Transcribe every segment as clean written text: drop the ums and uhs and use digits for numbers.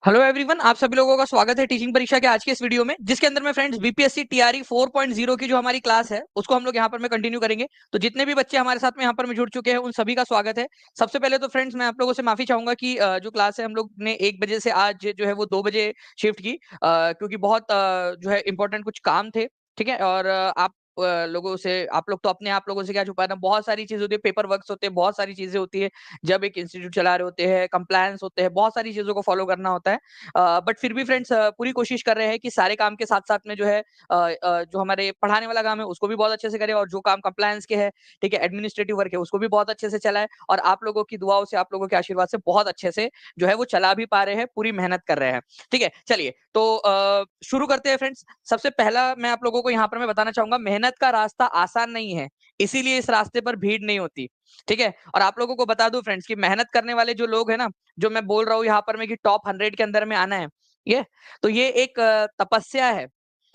Hello everyone, आप सभी लोगों का स्वागत है टीचिंग परीक्षा के आज के इस वीडियो में, जिसके अंदर में फ्रेंड्स बीपीएससी टीआरई 4.0 की जो हमारी क्लास है उसको हम लोग यहाँ पर में कंटिन्यू करेंगे। तो जितने भी बच्चे हमारे साथ में यहाँ पर में जुड़ चुके हैं उन सभी का स्वागत है। सबसे पहले तो फ्रेंड्स मैं आप लोगों से माफी चाहूंगा कि जो क्लास है हम लोग ने 1 बजे से आज जो है वो 2 बजे शिफ्ट की, क्योंकि बहुत जो है इंपॉर्टेंट कुछ काम थे। ठीक है, और आप लोगों से, आप लोग तो अपने आप लोगों से क्या छुपाना, बहुत सारी चीजें होती है, पेपर वर्क होते हैं, बहुत सारी चीजें होती है। जब एक इंस्टीट्यूट चला रहे होते हैं, कंप्लायंस होते हैं, बहुत सारी चीजों को फॉलो करना होता है। बट फिर भी फ्रेंड्स पूरी कोशिश कर रहे हैं कि सारे काम के साथ साथ में जो है जो हमारे पढ़ाने वाला काम है उसको भी बहुत अच्छे से करें, और जो काम कंप्लायंस के है, ठीक है, एडमिनिस्ट्रेटिव वर्क है, उसको भी बहुत अच्छे से चलाए। और आप लोगों की दुआओं से, आप लोगों के आशीर्वाद से बहुत अच्छे से जो है वो चला भी पा रहे हैं, पूरी मेहनत कर रहे हैं। ठीक है, चलिए तो शुरू करते हैं फ्रेंड्स। सबसे पहला मैं आप लोगों को यहाँ पर मैं बताना चाहूंगा, मेहनत का रास्ता आसान नहीं है, इसीलिए इस रास्ते पर भीड़ नहीं होती। ठीक है, और आप लोगों को बता दूं फ्रेंड्स कि मेहनत करने वाले जो लोग हैं ना, जो मैं बोल रहा हूँ यहाँ पर में कि टॉप 100 के अंदर में आना है, ये तो ये एक तपस्या है।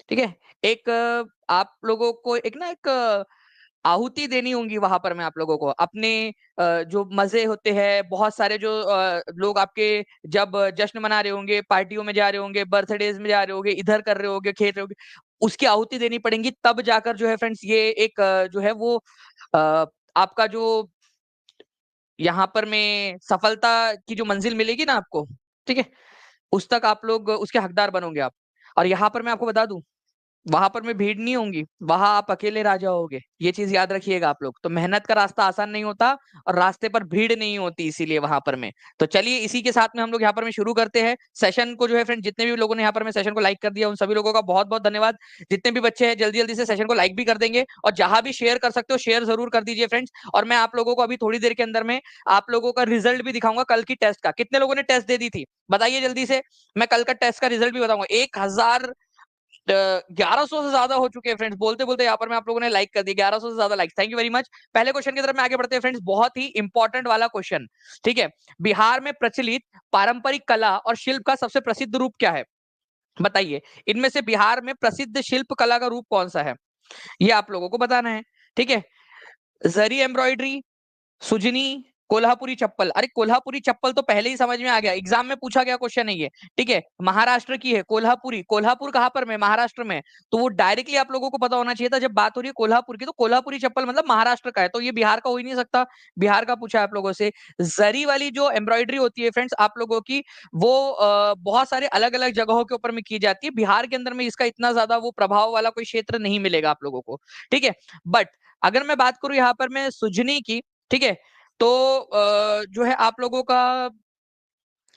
ठीक है, एक आप लोगों को एक ना एक आहुति देनी होंगी वहां पर मैं आप लोगों को अपने जो मजे होते हैं, बहुत सारे जो लोग आपके जब जश्न मना रहे होंगे, पार्टियों में जा रहे होंगे, बर्थडेज में जा रहे होंगे, इधर कर रहे होंगे, खेल रहे होंगे, उसकी आहुति देनी पड़ेगी, तब जाकर जो है फ्रेंड्स ये एक जो है वो अ, आपका जो यहाँ पर में सफलता की जो मंजिल मिलेगी ना आपको, ठीक है, उस तक आप लोग उसके हकदार बनोगे आप। और यहाँ पर मैं आपको बता दूं, वहां पर में भीड़ नहीं होंगी, वहां आप अकेले राजा होगे, ये चीज याद रखिएगा आप लोग। तो मेहनत का रास्ता आसान नहीं होता, और रास्ते पर भीड़ नहीं होती, इसीलिए वहां पर में। तो चलिए इसी के साथ में हम लोग यहाँ पर में शुरू करते हैं सेशन को। जो है फ्रेंड, जितने भी लोगों ने यहाँ पर में सेशन को लाइक कर दिया उन सभी लोगों का बहुत बहुत धन्यवाद। जितने भी बच्चे हैं जल्दी जल्दी से सेशन को लाइक भी कर देंगे, और जहां भी शेयर कर सकते हो शेयर जरूर कर दीजिए फ्रेंड्स। और मैं आप लोगों को अभी थोड़ी देर के अंदर में आप लोगों का रिजल्ट भी दिखाऊंगा कल की टेस्ट का। कितने लोगों ने टेस्ट दे दी थी बताइए जल्दी से। मैं कल का टेस्ट का रिजल्ट भी बताऊंगा। 1100 से ज्यादा हो चुके हैं फ्रेंड्स, बोलते बोलते यहाँ पर मैं आप लोगों ने लाइक कर दिया, 1100 से ज्यादा like, thank you very much. पहले क्वेश्चन की तरफ में आगे बढ़ते हैं फ्रेंड्स, बहुत ही इंपॉर्टेंट वाला क्वेश्चन। ठीक है, बिहार में प्रचलित पारंपरिक कला और शिल्प का सबसे प्रसिद्ध रूप क्या है? बताइए, इनमें से बिहार में प्रसिद्ध शिल्प कला का रूप कौन सा है, ये आप लोगों को बताना है। ठीक है, जरी एम्ब्रॉयडरी, सुजनी, कोल्हापुरी चप्पल। अरे कोल्हापुरी चप्पल तो पहले ही समझ में आ गया, एग्जाम में पूछा गया क्वेश्चन है ये। ठीक है, महाराष्ट्र की है कोल्हापुरी। कोल्हापुर कहां पर में? महाराष्ट्र में। तो वो डायरेक्टली आप लोगों को पता होना चाहिए था जब बात हो रही है कोल्हापुर की, तो कोल्हापुरी चप्पल मतलब महाराष्ट्र का है, तो ये बिहार का हो ही नहीं सकता। बिहार का पूछा है आप लोगों से। जरी वाली जो एम्ब्रॉयडरी होती है फ्रेंड्स आप लोगों की, वो बहुत सारे अलग अलग जगहों के ऊपर में की जाती है। बिहार के अंदर में इसका इतना ज्यादा वो प्रभाव वाला कोई क्षेत्र नहीं मिलेगा आप लोगों को। ठीक है, बट अगर मैं बात करूं यहाँ पर मैं सुजनी की, ठीक है, तो जो है आप लोगों का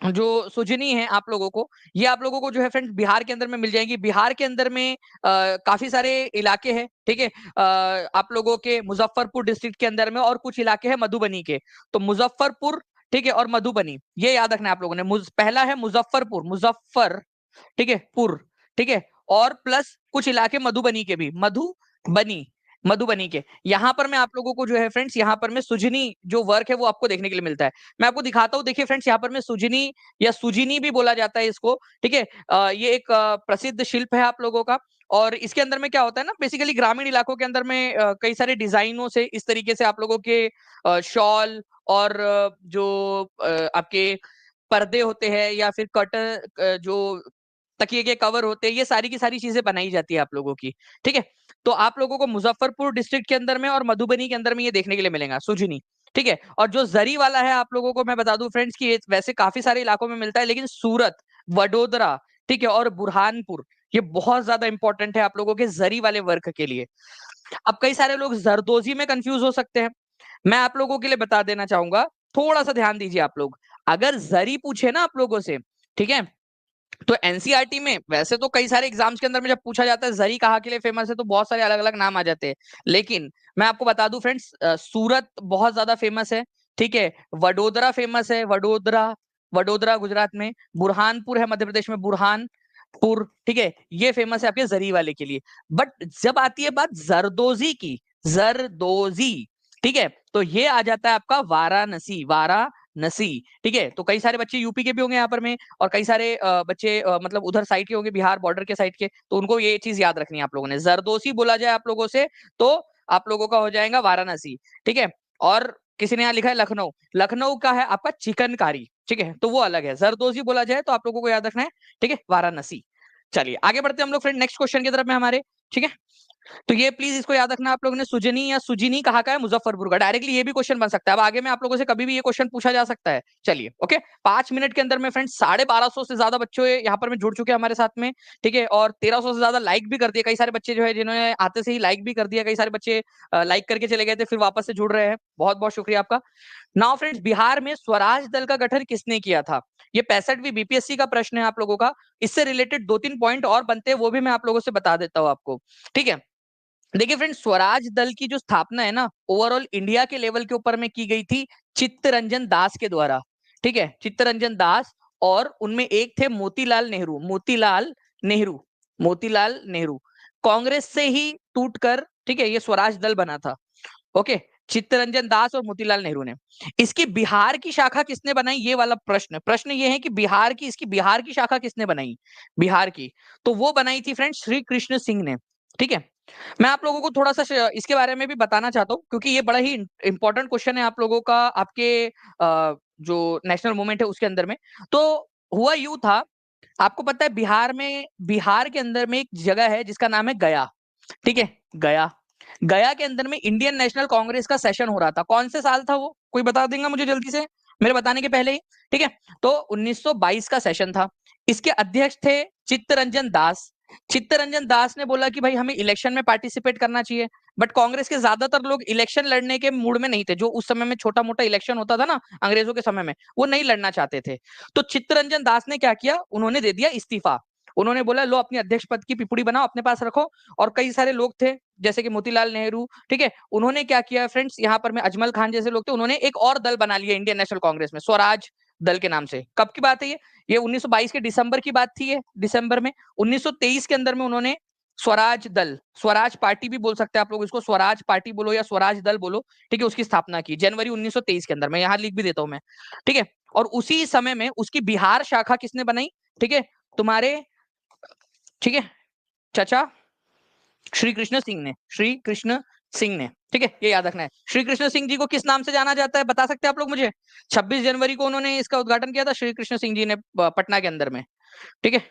जो सुजनी है आप लोगों को, ये आप लोगों को जो है फ्रेंड्स बिहार के अंदर में मिल जाएगी। बिहार के अंदर में काफी सारे इलाके हैं। ठीक है, आप लोगों के मुजफ्फरपुर डिस्ट्रिक्ट के अंदर में, और कुछ इलाके हैं मधुबनी के। तो मुजफ्फरपुर, ठीक है, और मधुबनी, ये याद रखना है आप लोगों ने। पहला है मुजफ्फरपुर, मुजफ्फर, ठीक है, पुर, ठीक है, और प्लस कुछ इलाके मधुबनी के भी, मधुबनी, मधुबनी के। यहाँ पर मैं आप लोगों को जो है फ्रेंड्स, यहाँ पर मैं सुजनी जो वर्क है वो आपको देखने के लिए मिलता है। मैं आपको दिखाता हूँ, देखिए फ्रेंड्स, यहाँ पर मैं सुजनी या सुजिनी भी बोला जाता है इसको। ठीक है, ये एक प्रसिद्ध शिल्प है आप लोगों का। और इसके अंदर में क्या होता है ना, बेसिकली ग्रामीण इलाकों के अंदर में कई सारे डिजाइनों से इस तरीके से आप लोगों के शॉल और जो आपके पर्दे होते हैं, या फिर कर्टन, जो तकिए के कवर होते हैं, ये सारी की सारी चीजें बनाई जाती है आप लोगों की। ठीक है, तो आप लोगों को मुजफ्फरपुर डिस्ट्रिक्ट के अंदर में और मधुबनी के अंदर में ये देखने के लिए मिलेगा, सुजनी। ठीक है, और जो जरी वाला है आप लोगों को मैं बता दूं फ्रेंड्स कि ये वैसे काफी सारे इलाकों में मिलता है, लेकिन सूरत, वडोदरा, ठीक है, और बुरहानपुर, ये बहुत ज्यादा इंपॉर्टेंट है आप लोगों के जरी वाले वर्क के लिए। अब कई सारे लोग जरदोजी में कंफ्यूज हो सकते हैं, मैं आप लोगों के लिए बता देना चाहूंगा, थोड़ा सा ध्यान दीजिए आप लोग। अगर जरी पूछे ना आप लोगों से, ठीक है, तो एनसीईआरटी में वैसे तो कई सारे एग्जाम्स के अंदर में जब पूछा जाता है जरी कहाँ के लिए फेमस है, तो बहुत सारे अलग अलग नाम आ जाते हैं। लेकिन मैं आपको बता दूं फ्रेंड्स, सूरत बहुत ज्यादा फेमस है। ठीक है, वडोदरा फेमस है, वडोदरा, वडोदरा गुजरात में, बुरहानपुर है मध्य प्रदेश में, बुरहानपुर, ठीक है, ये फेमस है आपके जरी वाले के लिए। बट जब आती है बात जरदोजी की, जरदोजी, ठीक है, तो ये आ जाता है आपका वाराणसी, वाराणसी। ठीक है, तो कई सारे बच्चे यूपी के भी होंगे यहाँ पर में, और कई सारे बच्चे मतलब उधर साइड के होंगे, बिहार बॉर्डर के साइड के, तो उनको ये चीज याद रखनी है आप लोगों ने। जरदोसी बोला जाए आप लोगों से, तो आप लोगों का हो जाएगा वाराणसी। ठीक है, और किसी ने यहाँ लिखा है लखनऊ, लखनऊ का है आपका चिकनकारी। ठीक है, तो वो अलग है। जरदोजी बोला जाए तो आप लोगों को याद रखना है, ठीक है, वाराणसी। चलिए आगे बढ़ते हैं हम लोग फ्रेंड नेक्स्ट क्वेश्चन की तरफ में हमारे, ठीक है। तो ये प्लीज इसको याद रखना, आप लोगों ने सुजनी या सुजिनी कहा का है, मुजफ्फरपुर का। डायरेक्टली ये भी क्वेश्चन बन सकता है, अब आगे में आप लोगों से कभी भी ये क्वेश्चन पूछा जा सकता है। चलिए ओके, 5 मिनट के अंदर में फ्रेंड्स 1250 से ज्यादा बच्चे यहाँ पर में जुड़ चुके हैं हमारे साथ में, ठीक है, और 1300 से ज्यादा लाइक भी कर दिया। कई सारे बच्चे जो है जिन्होंने आते से ही लाइक भी कर दिया, कई सारे बच्चे लाइक करके चले गए थे फिर वापस से जुड़ रहे हैं, बहुत बहुत शुक्रिया आपका। नाउ फ्रेंड्स, बिहार में स्वराज दल का गठन किसने किया था? ये 65वीं बीपीएससी का प्रश्न है आप लोगों का। इससे रिलेटेड 2-3 पॉइंट और बनते हैं, वो भी मैं आप लोगों से बता देता हूँ आपको, ठीक है। देखिए फ्रेंड्स, स्वराज दल की जो स्थापना है ना, ओवरऑल इंडिया के लेवल के ऊपर में की गई थी चित्तरंजन दास के द्वारा, ठीक है, चित्तरंजन दास। और उनमें एक थे मोतीलाल नेहरू, मोतीलाल नेहरू, मोतीलाल नेहरू। कांग्रेस से ही टूटकर, ठीक है, ये स्वराज दल बना था। ओके, चित्तरंजन दास और मोतीलाल नेहरू ने। इसकी बिहार की शाखा किसने बनाई, ये वाला प्रश्न ये है कि बिहार की, इसकी बिहार की शाखा किसने बनाई, बिहार की। तो वो बनाई थी फ्रेंड्स श्री कृष्ण सिंह ने, ठीक है। मैं आप लोगों को थोड़ा सा इसके बारे में भी बताना चाहता हूँ, क्योंकि ये बड़ा ही इंपॉर्टेंट क्वेश्चन है आप लोगों का, आपके जो नेशनल मूवमेंट है उसके अंदर में। तो हुआ यूं था, आपको पता है बिहार में, बिहार के अंदर में एक जगह है जिसका नाम है गया, ठीक है, गया। गया के अंदर में इंडियन नेशनल कांग्रेस का सेशन हो रहा था। कौन से साल था वो, कोई बता देगा मुझे जल्दी से, मेरे बताने के पहले ही, ठीक है। तो 1922 का सेशन था। इसके अध्यक्ष थे चित्तरंजन दास। चित्तरंजन दास ने बोला कि भाई हमें इलेक्शन में पार्टिसिपेट करना चाहिए, बट कांग्रेस के ज्यादातर लोग इलेक्शन लड़ने के मूड में नहीं थे। जो उस समय में छोटा मोटा इलेक्शन होता था ना अंग्रेजों के समय में, वो नहीं लड़ना चाहते थे। तो चित्तरंजन दास ने क्या किया, उन्होंने दे दिया इस्तीफा। उन्होंने बोला लो अपनी अध्यक्ष पद की पिपुड़ी बनाओ, अपने पास रखो। और कई सारे लोग थे जैसे कि मोतीलाल नेहरू, ठीक है, उन्होंने क्या किया फ्रेंड्स, यहाँ पर में अजमल खान जैसे लोग थे, उन्होंने एक और दल बना लिया इंडियन नेशनल कांग्रेस में, स्वराज दल के नाम से। कब की बात है ये 1922 के दिसंबर की बात थी। ये दिसंबर में 1923 के अंदर में उन्होंने स्वराज दल, स्वराज पार्टी भी बोल सकते हैं आप लोग इसको, स्वराज पार्टी बोलो या स्वराज दल बोलो, ठीक है, उसकी स्थापना की जनवरी 1923 के अंदर। मैं यहाँ लिख भी देता हूं मैं, ठीक है। और उसी समय में उसकी बिहार शाखा किसने बनाई, ठीक है, तुम्हारे, ठीक है, चाचा श्री कृष्ण सिंह ने, श्री कृष्ण सिंह ने, ठीक है, ये याद रखना है। श्री कृष्ण सिंह जी को किस नाम से जाना जाता है, बता सकते हैं आप लोग मुझे? 26 जनवरी को उन्होंने इसका उद्घाटन किया था, श्री कृष्ण सिंह जी ने, पटना के अंदर में, ठीक है।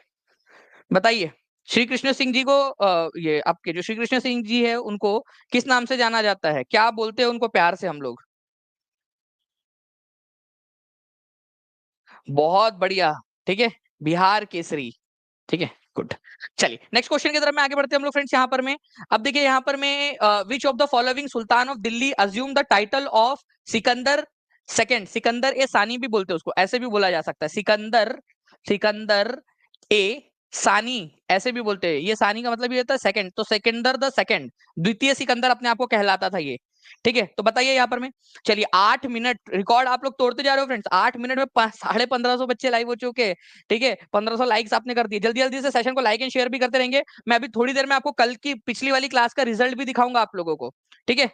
बताइए, श्री कृष्ण सिंह जी को ये आपके जो श्री कृष्ण सिंह जी है उनको किस नाम से जाना जाता है, क्या बोलते हैं उनको प्यार से हम लोग? बहुत बढ़िया, ठीक है, बिहार केसरी, ठीक है, गुड। चलिए नेक्स्ट क्वेश्चन की तरफ में आगे बढ़ते हैं हम लोग फ्रेंड्स। यहाँ पर में, अब देखिए यहाँ पर में, which of the following sultan of Delhi assume the title of Sikandar second, Sikandar e Sani भी बोलते हैं उसको, ऐसे भी बोला जा सकता है, सिकंदर, सिकंदर ए सानी, ऐसे भी बोलते हैं। ये सानी का मतलब ये होता है सेकंड, तो सिकंदर द सेकंड, द्वितीय सिकंदर अपने आप को कहलाता था ये, ठीक है। तो बताइए यहाँ पर में, चलिए 8 मिनट रिकॉर्ड आप लोग तोड़ते जा रहे हो फ्रेंड्स, 8 मिनट में 1550 बच्चे लाइव हो चुके हैं, ठीक है, 1500 लाइक्स आपने कर दिए। जल्दी जल्दी से सेशन को लाइक एंड शेयर भी करते रहेंगे। मैं अभी थोड़ी देर में आपको कल की पिछली वाली क्लास का रिजल्ट भी दिखाऊंगा आप लोगों को, ठीक है।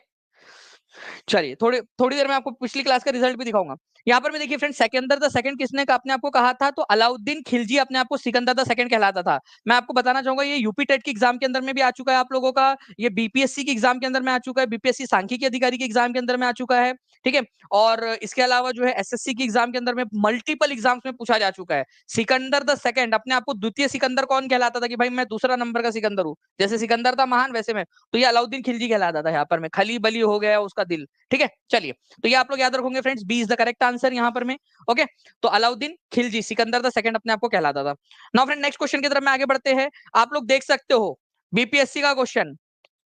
चलिए थोड़ी थोड़ी देर में आपको पिछली क्लास का रिजल्ट भी दिखाऊंगा। यहाँ पर मैं देखिए फ्रेंड, सिकंदर द सेकंड किसने का अपने आप को कहा था, तो अलाउद्दीन खिलजी अपने आप को सिकंदर द सेकंड कहलाता था। मैं आपको बताना चाहूंगा ये यूपी टेट की एग्जाम के अंदर में भी आ चुका है आप लोगों का, ये बीपीएससी की एग्जाम के अंदर में आ चुका है, बीपीएससी सांख्यिकी अधिकारी की एग्जाम के अंदर में आ चुका है, ठीक है। और इसके अलावा जो है एसएससी की एग्जाम के अंदर में मल्टीपल एग्जाम्स में पूछा जा चुका है। सिकंदर द सेकंड अपने आप को द्वितीय सिकंदर कौन कहलाता था, कि भाई मैं दूसरा नंबर का सिकंदर हूँ, जैसे सिकंदर था महान वैसे मैं, तो ये अलाउद्दीन खिलजी कहलाता था। यहाँ पर में खली बली हो गया उसका दिल, ठीक है। चलिए, तो ये आप लोग याद रखोगे friends, B is the correct answer यहाँ पर में, ओके। तो अलाउद्दीन खिलजी, सिकंदर द सेकंड अपने आप को कहलाता था। नाउ फ्रेंड नेक्स्ट क्वेश्चन की तरफ में आगे बढ़ते हैं। आप लोग देख सकते हो बीपीएससी का क्वेश्चन,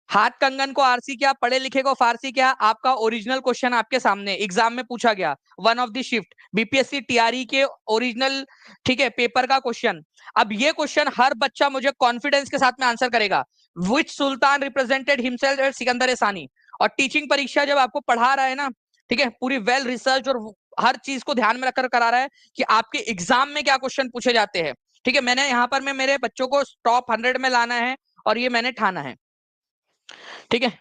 हाथ कंगन को आरसी क्या, पढ़े लिखे को फारसी क्या, आपका ओरिजिनल क्वेश्चन आपके सामने एग्जाम में पूछा गया, one of the shift BPSC TRE के ओरिजिनल, ठीक है, पेपर का क्वेश्चन। अब ये क्वेश्चन हर बच्चा मुझे कॉन्फिडेंस के साथ में आंसर करेगा। विच सुल्तान represented himself as Sikandar e सानी। और टीचिंग परीक्षा जब आपको पढ़ा रहा है ना, ठीक है, पूरी वेल रिसर्च और हर चीज को ध्यान में रखकर करा रहा है कि आपके एग्जाम में क्या क्वेश्चन पूछे जाते हैं, ठीक है। मैंने यहाँ पर मेरे बच्चों को टॉप 100 में लाना है और ये मैंने ठाना है, ठीक है।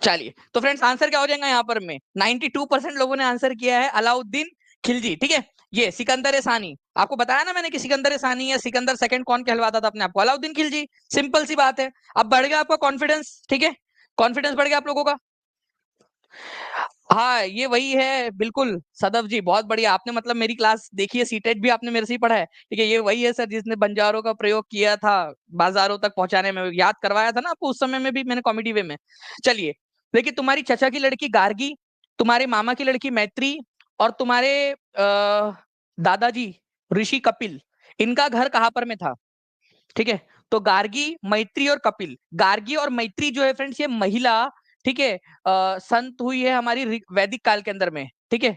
चलिए, तो फ्रेंड्स आंसर क्या हो जाएगा यहाँ पर में, 92% लोगों ने आंसर किया है अलाउद्दीन खिलजी, ठीक है। ये सिकंदर ए सानी, आपको बताया ना मैंने कि सिकंदर ए सानी या सिकंदर सेकंड कौन कहलवाता था अपने आप को, अलाउद्दीन खिलजी। सिंपल सी बात है। अब बढ़ गया आपका कॉन्फिडेंस, ठीक है, कॉन्फिडेंस बढ़ गया आप लोगों का। हाँ, ये वही है, बिल्कुल सदफ जी, बहुत बढ़िया। आपने मतलब मेरी क्लास देखी है, सीटेट भी आपने मेरे से ही पढ़ा है, ठीक है। ये वही है सर जिसने बंजारों का प्रयोग किया था बाजारों तक पहुंचाने में, याद करवाया था ना आपको उस समय में भी मैंने कॉमेडी वे में। चलिए, देखिए, तुम्हारी चाचा की लड़की गार्गी, तुम्हारे मामा की लड़की मैत्री, और तुम्हारे दादाजी ऋषि कपिल, इनका घर कहाँ पर में था, ठीक है। तो गार्गी, मैत्री और कपिल, गार्गी और मैत्री जो है फ्रेंड्स, ये महिला, ठीक है, संत हुई है हमारी वैदिक काल के अंदर में, ठीक है।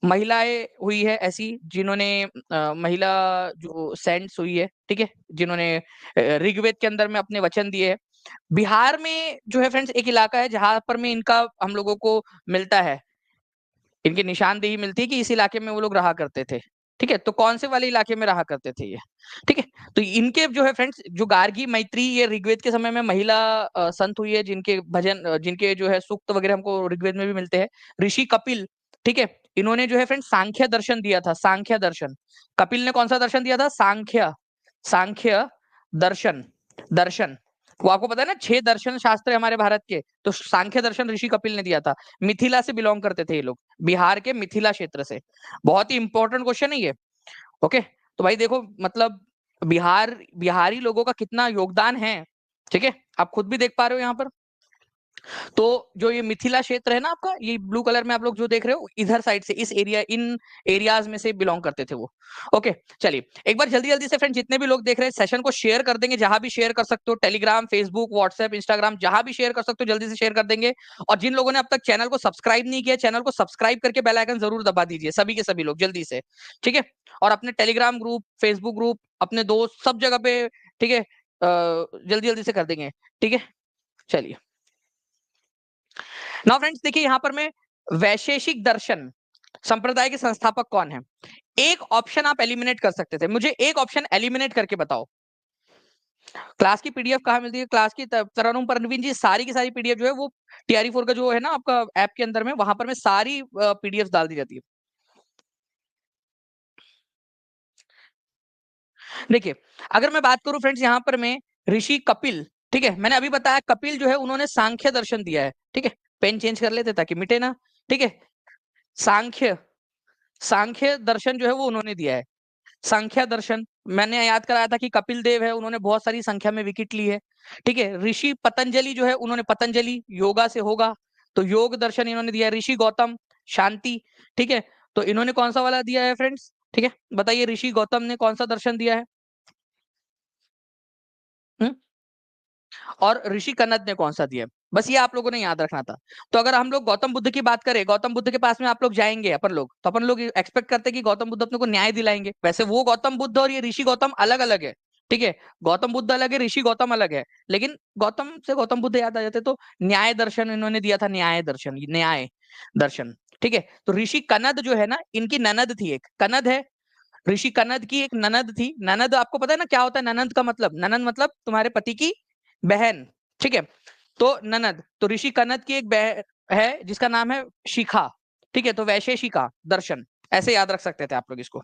महिलाएं हुई है ऐसी जिन्होंने महिला जो सेंट्स हुई है, ठीक है, जिन्होंने ऋग्वेद के अंदर में अपने वचन दिए हैं। बिहार में जो है फ्रेंड्स एक इलाका है जहां पर में इनका हम लोगों को मिलता है, इनकी निशानदेही मिलती है कि इस इलाके में वो लोग रहा करते थे, ठीक है। तो कौन से वाले इलाके में रहा करते थे ये, ठीक है। तो इनके जो है फ्रेंड्स, जो गार्गी मैत्री, ये ऋग्वेद के समय में महिला संत हुई है, जिनके भजन जिनके जो है सूक्त वगैरह हमको ऋग्वेद में भी मिलते हैं। ऋषि कपिल, ठीक है, इन्होंने जो है फ्रेंड्स सांख्य दर्शन दिया था, सांख्य दर्शन। कपिल ने कौन सा दर्शन दिया था, सांख्य, सांख्य दर्शन, दर्शन। वो आपको पता है ना, 6 दर्शन शास्त्र है हमारे भारत के, तो सांख्य दर्शन ऋषि कपिल ने दिया था। मिथिला से बिलोंग करते थे ये लोग, बिहार के मिथिला क्षेत्र से। बहुत ही इंपॉर्टेंट क्वेश्चन है ये। ओके, तो भाई देखो, मतलब बिहारी लोगों का कितना योगदान है, ठीक है, आप खुद भी देख पा रहे हो यहाँ पर। तो जो ये मिथिला क्षेत्र है ना आपका, ये ब्लू कलर में आप लोग जो देख रहे हो, इधर साइड से, इस एरिया, इन एरियाज में से बिलोंग करते थे वो। ओके, चलिए, एक बार जल्दी जल्दी से फ्रेंड, जितने भी लोग देख रहे हैं सेशन को शेयर कर देंगे, जहां भी शेयर कर सकते हो, टेलीग्राम, फेसबुक, व्हाट्सएप, इंस्टाग्राम, जहां भी शेयर कर सकते हो जल्दी से शेयर कर देंगे। और जिन लोगों ने अब तक चैनल को सब्सक्राइब नहीं किया, चैनल को सब्सक्राइब करके बेल आइकन जरूर दबा दीजिए, सभी के सभी लोग जल्दी से, ठीक है। और अपने टेलीग्राम ग्रुप, फेसबुक ग्रुप, अपने दोस्त, सब जगह पे, ठीक है, जल्दी जल्दी से कर देंगे, ठीक है। चलिए, नाउ फ्रेंड्स देखिए, यहां पर मैं वैशेषिक दर्शन संप्रदाय के संस्थापक कौन है, एक ऑप्शन आप एलिमिनेट कर सकते थे, मुझे एक ऑप्शन एलिमिनेट करके बताओ। क्लास की पीडीएफ कहाँ मिलती है, क्लास की तरन्नुम परवीन जी, सारी की सारी पीडीएफ जो है वो TRE4 का जो है ना आपका ऐप के अंदर में, वहां पर में सारी पीडीएफ डाल दी जाती है। देखिए, अगर मैं बात करूं फ्रेंड्स यहाँ पर मैं ऋषि कपिल, ठीक है, मैंने अभी बताया कपिल जो है उन्होंने सांख्य दर्शन दिया है, ठीक है। पेन चेंज कर लेते ताकि मिटे ना, ठीक है। सांख्य, सांख्य दर्शन जो है वो उन्होंने दिया है। संख्या दर्शन मैंने याद कराया था कि कपिल देव है, उन्होंने बहुत सारी संख्या में विकेट ली है, ठीक है। ऋषि पतंजलि जो है, उन्होंने पतंजलि योगा से होगा, तो योग दर्शन इन्होंने दिया है। ऋषि गौतम शांति, ठीक है, तो इन्होंने कौन सा वाला दिया है फ्रेंड्स, ठीक है, बताइए ऋषि गौतम ने कौन सा दर्शन दिया है। हुँ? और ऋषि कनद ने कौन सा दिया है, बस ये आप लोगों ने याद रखना था। तो अगर हम लोग गौतम बुद्ध की बात करें, गौतम बुद्ध के पास में आप लोग जाएंगे अपन लोग, तो अपन लोग एक्सपेक्ट करते हैं कि गौतम बुद्ध अपने को न्याय दिलाएंगे। वैसे वो गौतम बुद्ध और ये ऋषि गौतम अलग अलग है, ठीक है। गौतम बुद्ध अलग है, ऋषि गौतम अलग है, लेकिन गौतम से गौतम बुद्ध याद आ जाते, तो न्याय दर्शन इन्होंने दिया था, न्याय दर्शन, न्याय दर्शन, ठीक है। तो ऋषि कनद जो है ना, इनकी ननद थी, एक कनद है, ऋषि कनद की एक ननद थी। ननद आपको पता है ना क्या होता है, ननद का मतलब, ननद मतलब तुम्हारे पति की बहन, ठीक है। तो ननद, तो ऋषि कनद की एक बहन है जिसका नाम है शिखा, ठीक है। तो वैशेषिका दर्शन, ऐसे याद रख सकते थे आप लोग इसको।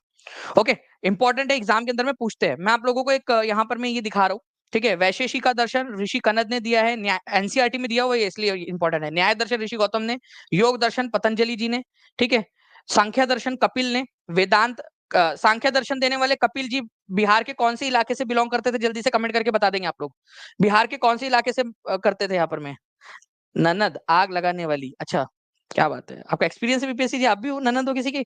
ओके, इंपॉर्टेंट है, एग्जाम के अंदर में पूछते हैं। मैं आप लोगों को एक यहाँ पर मैं ये दिखा रहा हूँ, ठीक है। वैशेषिका दर्शन ऋषि कनद ने दिया है, एनसीईआरटी में दिया हुआ है इसलिए इंपॉर्टेंट है। न्याय दर्शन ऋषि गौतम ने, योग दर्शन पतंजलि जी ने, ठीक है। सांख्य दर्शन कपिल ने, वेदांत सांख्य दर्शन देने वाले कपिल जी बिहार के कौन से इलाके से बिलोंग करते थे, जल्दी से कमेंट करके बता देंगे आप लोग। बिहार के कौन से इलाके से करते थे यहाँ पर में, ननद आग लगाने वाली, अच्छा, क्या बात है, आपका एक्सपीरियंस है बीपीएससी जी, आप भी हो ननद हो किसी की।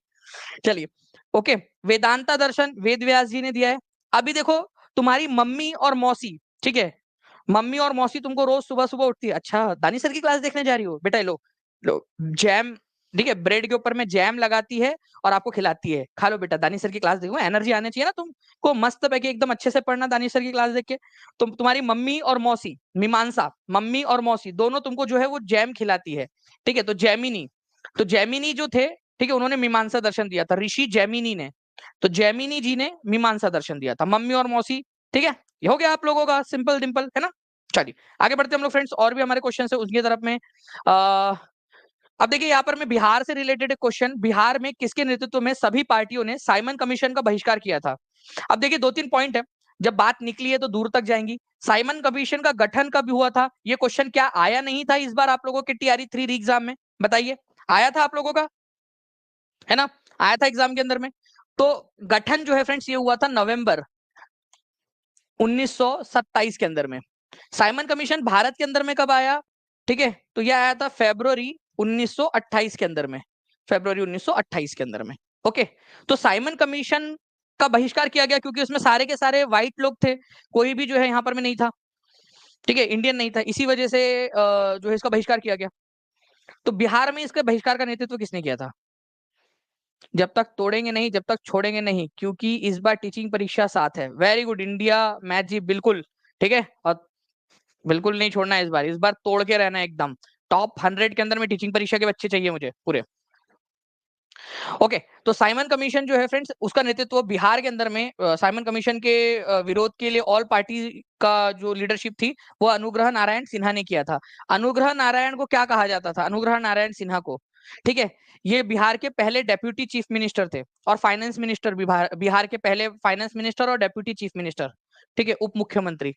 चलिए, ओके, वेदांता दर्शन वेद व्यास जी ने दिया है। अभी देखो, तुम्हारी मम्मी और मौसी, ठीक है, मम्मी और मौसी तुमको रोज सुबह सुबह उठती है, अच्छा दानी सर की क्लास देखने जा रही हो बेटा, लो जैम, ठीक है, ब्रेड के ऊपर में जैम लगाती है और आपको खिलाती है, खा लो बेटा, दानी सर की क्लास देखो, एनर्जी आनी चाहिए ना तुमको, मस्त पैके एकदम अच्छे से पढ़ना दानी सर की क्लास देख के। तुम्हारी मम्मी और मौसी, मीमांसा, मम्मी और मौसी दोनों तुमको जो है वो जैम खिलाती है, ठीक है। तो जैमिनी, तो जैमिनी जो थे, ठीक है, उन्होंने मीमांसा दर्शन दिया था, ऋषि जैमिनी ने। तो जैमिनी जी ने मीमांसा दर्शन दिया था, मम्मी और मौसी, ठीक है। ये हो गया आप लोगों का सिंपल डिंपल, है ना। चलिए, आगे बढ़ते हम लोग फ्रेंड्स, और भी हमारे क्वेश्चन है उसकी तरफ में। आ, अब देखिए यहाँ पर मैं बिहार से रिलेटेड क्वेश्चन, बिहार में किसके नेतृत्व में सभी पार्टियों ने साइमन कमीशन का बहिष्कार किया था। अब देखिए 2-3 पॉइंट है, जब बात निकली है तो दूर तक जाएंगी। साइमन कमीशन का गठन कब हुआ था, ये क्वेश्चन क्या आया नहीं था इस बार आप लोगों के TRE 3 एग्जाम में, बताइए। आया था आप लोगों का, है ना, आया था एग्जाम के अंदर में। तो गठन जो है फ्रेंड्स ये हुआ था नवंबर 1927 के अंदर में। साइमन कमीशन भारत के अंदर में कब आया, ठीक है, तो ये आया था फरवरी 1928 के अंदर में, फरवरी 1928 के अंदर में। ओके, तो साइमन कमीशन का बहिष्कार किया गया क्योंकि उसमें सारे के सारे व्हाइट लोग थे, कोई भी जो है यहाँ पर में नहीं था, ठीक है, इंडियन नहीं था, इसी वजह से जो है इसका बहिष्कार किया गया। तो बिहार में इसके बहिष्कार का नेतृत्व किसने किया था? जब तक तोड़ेंगे नहीं, जब तक छोड़ेंगे नहीं, क्योंकि इस बार टीचिंग परीक्षा साथ है। वेरी गुड इंडिया मैथ जी, बिल्कुल ठीक है, और बिल्कुल नहीं छोड़ना है इस बार तोड़ के रहना है एकदम। टॉप 100 के अंदर में टीचिंग परीक्षा के बच्चे चाहिए मुझे पूरे। ओके, तो साइमन कमीशन जो है फ्रेंड्स उसका नेतृत्व बिहार के अंदर में साइमन कमीशन के विरोध के लिए ऑल पार्टी का जो लीडरशिप थी वो अनुग्रह नारायण सिन्हा ने किया था। अनुग्रह नारायण को क्या कहा जाता था? अनुग्रह नारायण सिन्हा को, ठीक है, ये बिहार के पहले डेप्यूटी चीफ मिनिस्टर थे और फाइनेंस मिनिस्टर, बिहार के पहले फाइनेंस मिनिस्टर और डेप्यूटी चीफ मिनिस्टर, ठीक है, उप मुख्यमंत्री।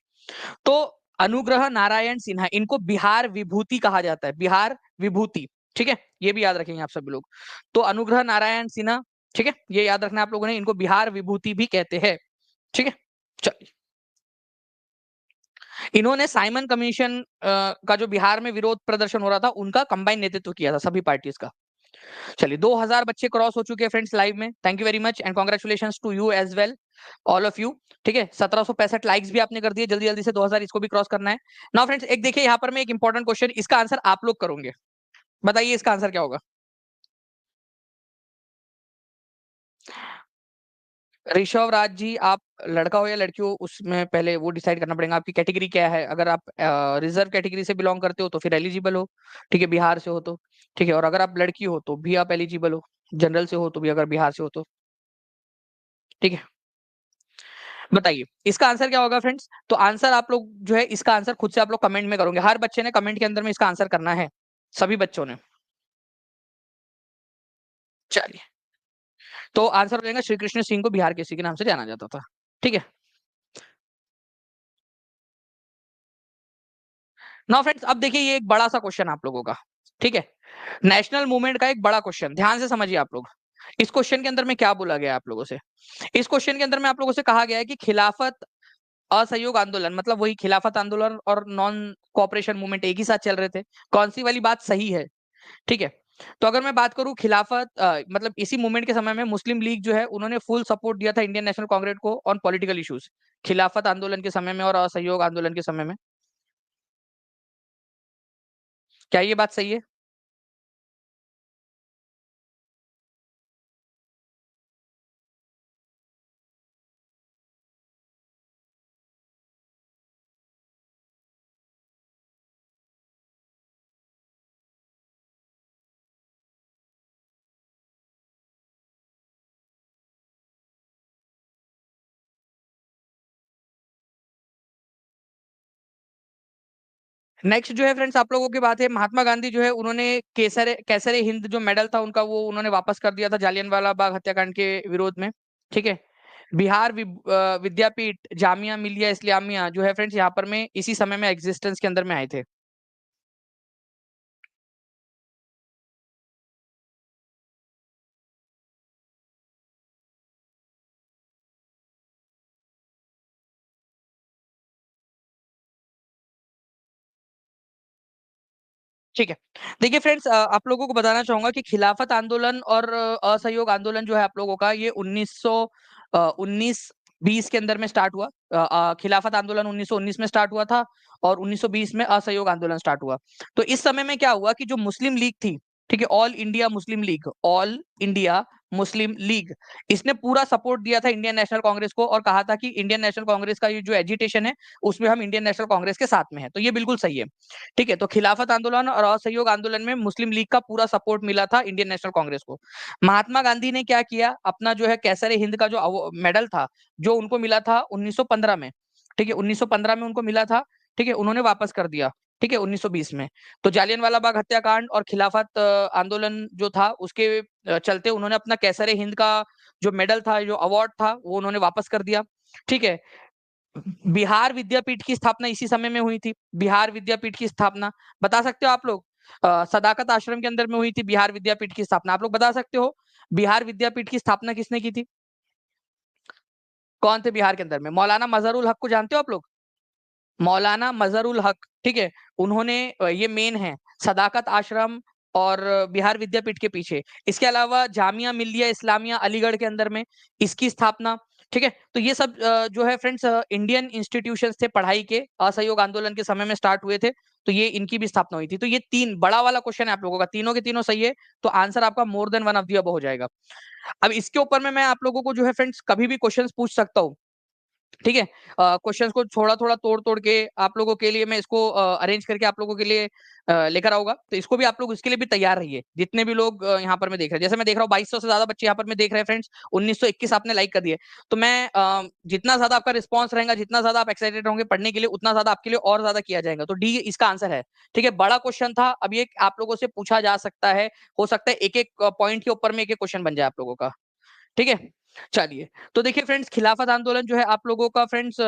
तो अनुग्रह नारायण सिन्हा, इनको बिहार विभूति कहा जाता है, बिहार विभूति, ठीक है, ये भी याद रखेंगे आप सभी लोग। तो अनुग्रह नारायण सिन्हा, ठीक है, ये याद रखना आप लोगों ने, इनको बिहार विभूति भी कहते हैं, ठीक है। चलिए, इन्होंने साइमन कमीशन का जो बिहार में विरोध प्रदर्शन हो रहा था उनका कंबाइन नेतृत्व किया था सभी पार्टीज का। चलिए, 2000 बच्चे क्रॉस हो चुके हैं फ्रेंड्स लाइव में, thank you very much and congratulations to you as well, all of you, ठीक है। 1765 लाइक्स भी आपने कर दिए, जल्दी जल्दी से 2000 इसको भी क्रॉस करना है। नाउ फ्रेंड्स एक देखिए यहाँ पर मैं एक इंपॉर्टेंट क्वेश्चन, इसका आंसर आप लोग करोगे, बताइए इसका आंसर क्या होगा? ऋषभ राज जी, आप लड़का हो या लड़की हो उसमें पहले वो डिसाइड करना पड़ेगा, आपकी कैटेगरी क्या है। अगर आप रिजर्व कैटेगरी से बिलोंग करते हो तो फिर एलिजिबल हो, ठीक है, बिहार से हो तो, ठीक है, और अगर आप लड़की हो तो भी आप एलिजिबल हो, जनरल से हो तो भी, अगर बिहार से हो तो, ठीक है। बताइए इसका आंसर क्या होगा फ्रेंड्स? तो आंसर आप लोग जो है इसका आंसर खुद से आप लोग कमेंट में करोगे, हर बच्चे ने कमेंट के अंदर में इसका आंसर करना है, सभी बच्चों ने। चलिए, तो आंसर हो जाएगा श्री कृष्ण सिंह को बिहार के सी के नाम से जाना जाता था, ठीक है। नाउ फ्रेंड्स अब देखिए ये एक बड़ा सा क्वेश्चन आप लोगों का, ठीक है, नेशनल मूवमेंट का एक बड़ा क्वेश्चन, ध्यान से समझिए आप लोग। इस क्वेश्चन के अंदर में क्या बोला गया आप लोगों से? इस क्वेश्चन के अंदर में आप लोगों से कहा गया है कि खिलाफत असहयोग आंदोलन, मतलब वही खिलाफत आंदोलन और नॉन कोऑपरेशन मूवमेंट एक ही साथ चल रहे थे, कौन सी वाली बात सही है, ठीक है। तो अगर मैं बात करूं खिलाफत मतलब इसी मूवमेंट के समय में मुस्लिम लीग जो है उन्होंने फुल सपोर्ट दिया था इंडियन नेशनल कांग्रेस को ऑन पॉलिटिकल इश्यूज, खिलाफत आंदोलन के समय में और असहयोग आंदोलन के समय में, क्या ये बात सही है? नेक्स्ट जो है फ्रेंड्स आप लोगों की बात है, महात्मा गांधी जो है उन्होंने केसरे केसरे हिंद जो मेडल था उनका वो उन्होंने वापस कर दिया था जालियनवाला बाग हत्याकांड के विरोध में, ठीक है। बिहार विद्यापीठ जामिया मिलिया इस्लामिया जो है फ्रेंड्स यहाँ पर में इसी समय में एग्जिस्टेंस के अंदर में आए थे। ठीक है, देखिए फ्रेंड्स आप लोगों को बताना चाहूंगा कि खिलाफत आंदोलन और असहयोग आंदोलन जो है आप लोगों का ये 1919-20 के अंदर में स्टार्ट हुआ। खिलाफत आंदोलन 1919 में स्टार्ट हुआ था और 1920 में असहयोग आंदोलन स्टार्ट हुआ। तो इस समय में क्या हुआ कि जो मुस्लिम लीग थी, ठीक है, all India Muslim league, all India Muslim league, इसने पूरा सपोर्ट दिया था इंडियन नेशनल कांग्रेस को और कहा था कि इंडियन नेशनल कांग्रेस का ये जो एजिटेशन है उसमें हम इंडियन नेशनल कांग्रेस के साथ में है, तो ये बिल्कुल सही है, ठीक है। तो खिलाफत आंदोलन और असहयोग आंदोलन में मुस्लिम लीग का पूरा सपोर्ट मिला था इंडियन नेशनल कांग्रेस को। महात्मा गांधी ने क्या किया, अपना जो है कैसरे हिंद का जो मेडल था जो उनको मिला था 1915 में, ठीक है, 1915 में उनको मिला था, ठीक है, उन्होंने वापस कर दिया, ठीक है, 1920 में। तो जालियनवाला बाग हत्याकांड और खिलाफत आंदोलन जो था उसके चलते उन्होंने अपना कैसरे हिंद का जो मेडल था, जो अवार्ड था, वो उन्होंने वापस कर दिया, ठीक है। बिहार विद्यापीठ की स्थापना इसी समय में हुई थी, बिहार विद्यापीठ की स्थापना बता सकते हो आप लोग? सदाकत आश्रम के अंदर में हुई थी बिहार विद्यापीठ की स्थापना। आप लोग बता सकते हो बिहार विद्यापीठ की स्थापना किसने की थी? कौन थे बिहार के अंदर में? मौलाना मजहरुल हक को जानते हो आप लोग? मौलाना मजहरुल हक, ठीक है, उन्होंने ये मेन है सदाकत आश्रम और बिहार विद्यापीठ के पीछे। इसके अलावा जामिया मिल्लिया इस्लामिया अलीगढ़ के अंदर में इसकी स्थापना, ठीक है। तो ये सब जो है फ्रेंड्स इंडियन इंस्टीट्यूशंस थे पढ़ाई के, असहयोग आंदोलन के समय में स्टार्ट हुए थे, तो ये इनकी भी स्थापना हुई थी। तो ये तीन बड़ा वाला क्वेश्चन है आप लोगों का, तीनों के तीनों सही है, तो आंसर आपका more than one of the above हो जाएगा। अब इसके ऊपर में मैं आप लोगों को जो है फ्रेंड्स कभी भी क्वेश्चंस पूछ सकता हूँ, ठीक है। क्वेश्चंस को थोड़ा-थोड़ा तोड़-तोड़ के आप लोगों के लिए मैं इसको अरेंज करके आप लोगों के लिए लेकर आऊँगा। तो इसको भी आप लोग इसके लिए भी तैयार रहिए। जितने भी लोग यहाँ पर मैं देख रहे हैं, जैसे मैं देख रहा हूँ 2200 से ज़्यादा बच्चे यहाँ पर मैं देख रहे हैं फ्रेंड्स, 1921 आपने लाइक कर दिए। तो मैं जितना ज़्यादा आपका रिस्पॉन्स रहेगा, जितना ज़्यादा आप एक्साइटेड होंगे पढ़ने के लिए, उतना ज़्यादा आपके लिए और ज़्यादा किया जाएगा। तो डी इसका आंसर है, ठीक है। बड़ा क्वेश्चन था, अब ये आप लोगों से पूछा जा सकता है, हो सकता है एक-एक पॉइंट के ऊपर में एक-एक क्वेश्चन बन जाए आप लोगों का, ठीक है। चलिए, तो देखिए फ्रेंड्स खिलाफत आंदोलन जो है आप लोगों का फ्रेंड्स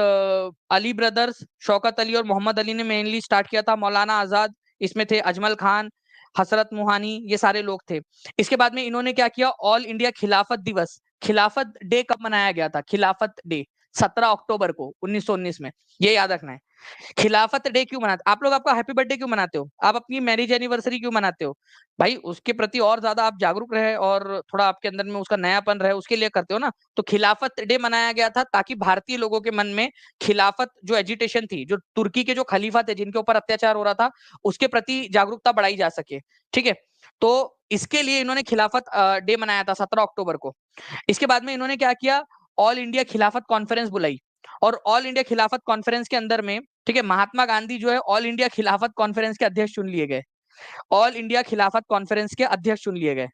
अली ब्रदर्स, शौकत अली और मोहम्मद अली ने मेनली स्टार्ट किया था। मौलाना आजाद इसमें थे, अजमल खान, हसरत मोहानी, ये सारे लोग थे। इसके बाद में इन्होंने क्या किया, ऑल इंडिया खिलाफत दिवस, खिलाफत डे कब मनाया गया था? खिलाफत डे 17 अक्टूबर को 1919 में, ये याद रखना है। खिलाफत डे क्यों मनाते आप लोग? आपका हैप्पी बर्थडे क्यों मनाते हो? आप अपनी मैरिज एनिवर्सरी क्यों मनाते हो? भाई उसके प्रति और ज्यादा आप जागरूक रहे और थोड़ा आपके अंदर में उसका नयापन रहे, उसके लिए करते हो ना। तो खिलाफत डे मनाया गया था ताकि भारतीय लोगों के मन में खिलाफत जो एजिटेशन थी, जो तुर्की के जो खलीफा थे जिनके ऊपर अत्याचार हो रहा था, उसके प्रति जागरूकता बढ़ाई जा सके, ठीक है। तो इसके लिए इन्होंने खिलाफत डे मनाया था 17 अक्टूबर को। इसके बाद में इन्होंने क्या किया, ऑल इंडिया खिलाफत कॉन्फ्रेंस बुलाई, और ऑल इंडिया खिलाफत कॉन्फ्रेंस के अंदर में, ठीक है, महात्मा गांधी जो है ऑल इंडिया खिलाफत कॉन्फ्रेंस के अध्यक्ष चुन लिए गए। ऑल इंडिया खिलाफत कॉन्फ्रेंस के अध्यक्ष चुन लिए गए।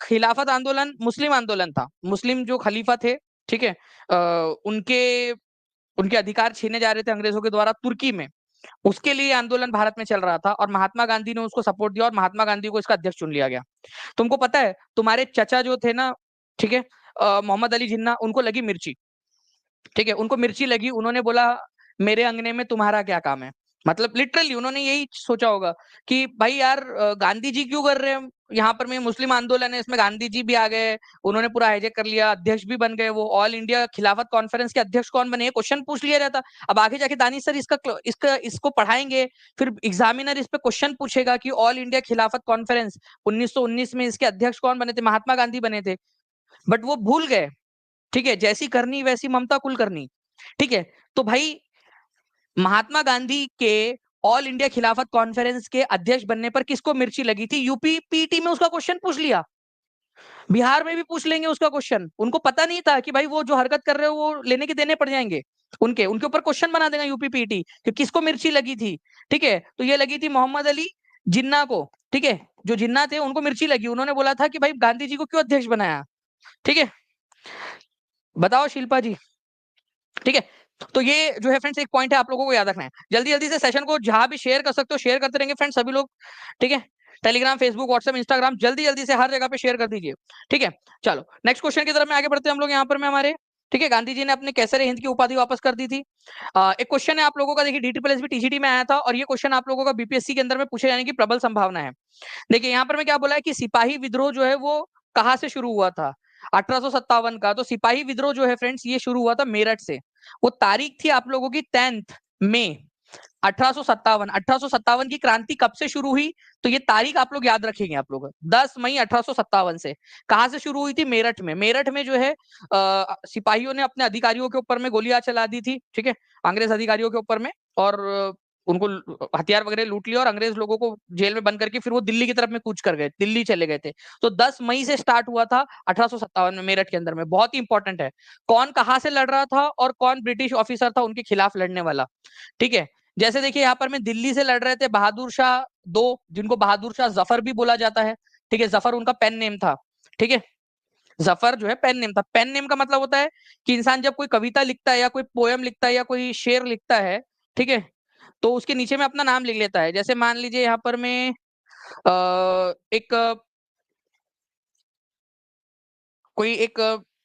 खिलाफत आंदोलन मुस्लिम आंदोलन था, मुस्लिम जो खलीफा थे, ठीक है, उनके उनके अधिकार छीने जा रहे थे अंग्रेजों के द्वारा तुर्की में, उसके लिए आंदोलन भारत में चल रहा था और महात्मा गांधी ने उसको सपोर्ट दिया और महात्मा गांधी को इसका अध्यक्ष चुन लिया गया। तुमको पता है तुम्हारे चचा जो थे ना, ठीक है, मोहम्मद अली जिन्ना, उनको लगी मिर्ची, ठीक है, उनको मिर्ची लगी, उन्होंने बोला मेरे अंगने में तुम्हारा क्या काम है? मतलब लिटरली उन्होंने यही सोचा होगा कि भाई यार गांधी जी क्यों कर रहे हैं यहाँ पर, में मुस्लिम आंदोलन है, इसमें गांधी जी भी आ गए, उन्होंने पूरा हाईजैक कर लिया, अध्यक्ष भी बन गए, वो ऑल इंडिया खिलाफत कॉन्फ्रेंस के अध्यक्ष कौन बने, क्वेश्चन पूछ लिया जाता। अब आगे जाके दानिश सर इसको पढ़ाएंगे, फिर एग्जामिनर इस पे क्वेश्चन पूछेगा कि ऑल इंडिया खिलाफत कॉन्फ्रेंस 1919 में इसके अध्यक्ष कौन बने थे? महात्मा गांधी बने थे। बट वो भूल गए, ठीक है, जैसी करनी वैसी ममता कुलकर्णी, ठीक है। तो भाई महात्मा गांधी के ऑल इंडिया खिलाफत कॉन्फ्रेंस के अध्यक्ष बनने पर किसको मिर्ची लगी थी? यूपी पीटी में उसका क्वेश्चन पूछ लिया, बिहार में भी पूछ लेंगे उसका क्वेश्चन। उनको पता नहीं था कि भाई वो जो हरकत कर रहे हो वो लेने के देने पड़ जाएंगे, उनके उनके ऊपर क्वेश्चन बना देगा यूपी पीटी कि किसको मिर्ची लगी थी, ठीक है। तो ये लगी थी मोहम्मद अली जिन्ना को, ठीक है, जो जिन्ना थे उनको मिर्ची लगी, उन्होंने बोला था कि भाई गांधी जी को क्यों अध्यक्ष बनाया, ठीक है। बताओ शिल्पा जी, ठीक है। तो ये जो है फ्रेंड्स एक पॉइंट है आप लोगों को याद रखना है। जल्दी जल्दी से सेशन को जहां भी शेयर कर सकते हो शेयर करते रहेंगे फ्रेंड्स सभी लोग, ठीक है। टेलीग्राम, फेसबुक, व्हाट्सएप, इंस्टाग्राम, जल्दी जल्दी से हर जगह पे शेयर कर दीजिए, ठीक है। चलो नेक्स्ट क्वेश्चन की तरफ में आगे बढ़ते हैं हम लोग यहाँ पर में हमारे, ठीक है। गांधी जी ने अपने कैसरे हिंद की उपाधि वापस कर दी थी। एक क्वेश्चन है आप लोगों का, देखिए DTPLSB TGT में आया था और ये क्वेश्चन आप लोगों का बीपीएससी के अंदर में पूछे जाने की प्रबल संभावना है। देखिए यहाँ पर मैं क्या बोला है कि सिपाही विद्रोह जो है वो कहाँ से शुरू हुआ था? 1857 का। तो सिपाही विद्रोह जो है फ्रेंड्स ये शुरू हुआ था मेरठ से। वो तारीख थी आप लोगों की 10 मई 1857। 1857 की क्रांति कब से शुरू हुई? तो ये तारीख आप लोग याद रखेंगे आप लोग, 10 मई 1857 से। कहां से शुरू हुई थी? मेरठ में। मेरठ में जो है सिपाहियों ने अपने अधिकारियों के ऊपर में गोलियां चला दी थी, ठीक है, अंग्रेज अधिकारियों के ऊपर में, और उनको हथियार वगैरह लूट लिया और अंग्रेज लोगों को जेल में बंद करके फिर वो दिल्ली की तरफ में कूच कर गए, दिल्ली चले गए थे। तो 10 मई से स्टार्ट हुआ था 1857 में मेरठ के अंदर में। बहुत ही इंपॉर्टेंट है कौन कहां से लड़ रहा था और कौन ब्रिटिश ऑफिसर था उनके खिलाफ लड़ने वाला, ठीक है। जैसे देखिए यहाँ पर में दिल्ली से लड़ रहे थे बहादुर शाह दो, जिनको बहादुर शाह जफर भी बोला जाता है, ठीक है, जफर उनका पेन नेम था, ठीक है। जफर जो है पेन नेम था। पेन नेम का मतलब होता है कि इंसान जब कोई कविता लिखता है या कोई पोयम लिखता है या कोई शेर लिखता है, ठीक है, तो उसके नीचे में अपना नाम लिख लेता है। जैसे मान लीजिए यहाँ पर मैं एक कोई एक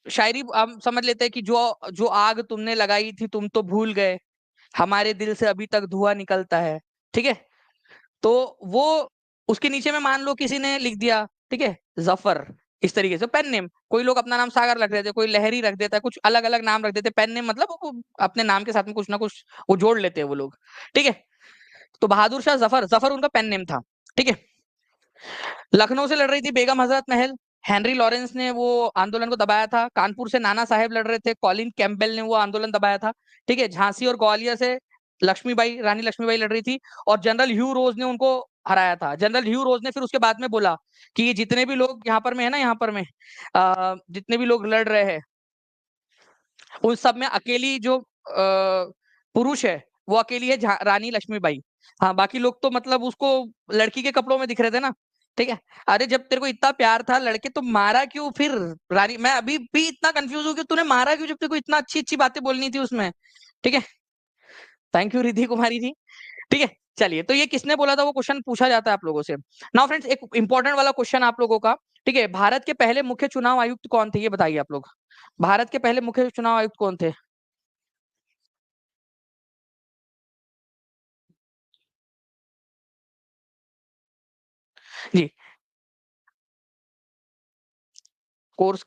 शायरी हम समझ लेते हैं कि जो जो आग तुमने लगाई थी तुम तो भूल गए, हमारे दिल से अभी तक धुआं निकलता है, ठीक है। तो वो उसके नीचे में मान लो किसी ने लिख दिया, ठीक है, जफर, इस तरीके से पेन नेम। कोई लोग अपना नाम सागर रख देते, कोई लहरी रख देता है, कुछ अलग अलग नाम रख देते, पेन नेम मतलब वो अपने नाम के साथ में कुछ ना कुछ वो जोड़ लेते हैं वो लोग, ठीक है। तो बहादुर शाह जफर, जफर उनका पेन नेम था, ठीक है। लखनऊ से लड़ रही थी बेगम हजरत महल, हेनरी लॉरेंस ने वो आंदोलन को दबाया था। कानपुर से नाना साहेब लड़ रहे थे, कॉलिन कैंपबेल ने वो आंदोलन दबाया था, ठीक है। झांसी और ग्वालियर से लक्ष्मीबाई, रानी लक्ष्मीबाई लड़ रही थी, और जनरल ह्यू रोज ने उनको हराया था। जनरल ह्यू रोज ने फिर उसके बाद में बोला कि ये जितने भी लोग यहाँ पर में है ना, यहाँ पर में जितने भी लोग लड़ रहे हैं उन सब में अकेली जो पुरुष है वो अकेली है रानी लक्ष्मीबाई। हाँ, बाकी लोग तो मतलब उसको लड़की के कपड़ों में दिख रहे थे ना, ठीक है। अरे जब तेरे को इतना प्यार था लड़के तो मारा क्यों फिर? रानी, मैं अभी भी इतना कंफ्यूज हूँ कि तूने मारा क्यों जब तेरे को इतना अच्छी अच्छी बातें बोलनी थी उसमें, ठीक है। थैंक यू रिद्धि कुमारी जी, ठीक है। चलिए, तो ये किसने बोला था वो क्वेश्चन पूछा जाता है आप लोगों से। नाउ फ्रेंड्स, एक इंपॉर्टेंट वाला क्वेश्चन आप लोगों का, ठीक है। भारत के पहले मुख्य चुनाव आयुक्त कौन थे, ये बताइए आप लोग। भारत के पहले मुख्य चुनाव आयुक्त कौन थे? जी। कोर्स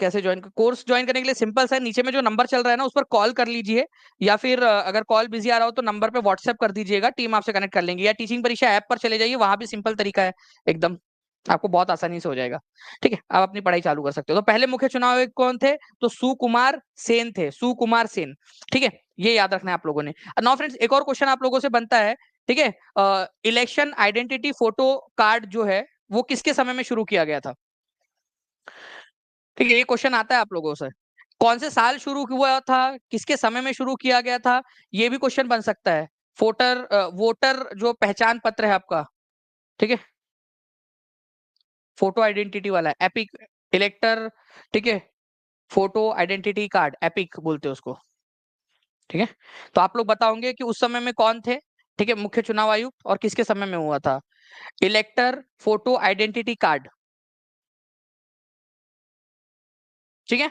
ज्वाइन करने के लिए सिंपल सा है, नीचे में जो नंबर चल रहा है ना उस पर कॉल कर लीजिए, या फिर अगर कॉल बिजी आ रहा हो तो नंबर पे व्हाट्सएप कर दीजिएगा, टीम आपसे कनेक्ट कर लेंगे। या टीचिंग परीक्षा ऐप पर चले जाइए, वहां भी सिंपल तरीका है एकदम, आपको बहुत आसानी से हो जाएगा, ठीक है। आप अपनी पढ़ाई चालू कर सकते हो। तो पहले मुख्य चुनाव आयुक्त कौन थे? तो सुकुमार सेन थे, सुकुमार सेन, ठीक है। ये याद रखना है आप लोगों ने। नाउ फ्रेंड्स, एक और क्वेश्चन आप लोगों से बनता है, ठीक है। इलेक्शन आइडेंटिटी फोटो कार्ड जो है वो किसके समय में शुरू किया गया था? ठीक है, ये क्वेश्चन आता है आप लोगों से। कौन से साल शुरू हुआ था, किसके समय में शुरू किया गया था, ये भी क्वेश्चन बन सकता है। वोटर जो पहचान पत्र है आपका, ठीक है, फोटो आइडेंटिटी वाला है, एपिक इलेक्टर, ठीक है, फोटो आइडेंटिटी कार्ड, एपिक बोलते हैं उसको, ठीक है। तो आप लोग बताओगे कि उस समय में कौन थे, ठीक है, मुख्य चुनाव आयुक्त, और किसके समय में हुआ था इलेक्टर फोटो आइडेंटिटी कार्ड, ठीक है।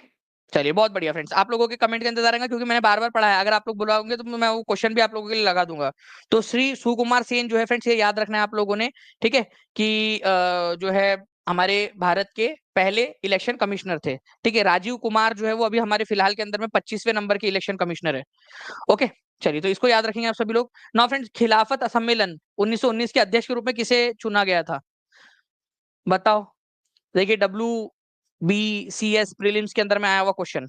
चलिए, बहुत बढ़िया फ्रेंड्स, आप लोगों के कमेंट का इंतजार रहेगा, क्योंकि मैंने बार बार पढ़ा है। अगर आप लोग बुलाओगे तो मैं वो क्वेश्चन भी आप लोगों के लिए लगा दूंगा। तो श्री सुकुमार सेन जो है फ्रेंड्स, ये याद रखना है आप लोगों ने, ठीक है, कि जो है हमारे भारत के पहले इलेक्शन कमिश्नर थे, ठीक है। राजीव कुमार जो है वो अभी हमारे फिलहाल के अंदर में 25वें नंबर के इलेक्शन कमिश्नर है, ओके। चलिए, तो इसको याद रखेंगे आप सभी लोग। नाउ फ्रेंड्स, खिलाफत सम्मेलन 1919 के अध्यक्ष के रूप में किसे चुना गया था, बताओ। देखिए, WBCS प्रीलिम्स के अंदर में आया हुआ क्वेश्चन।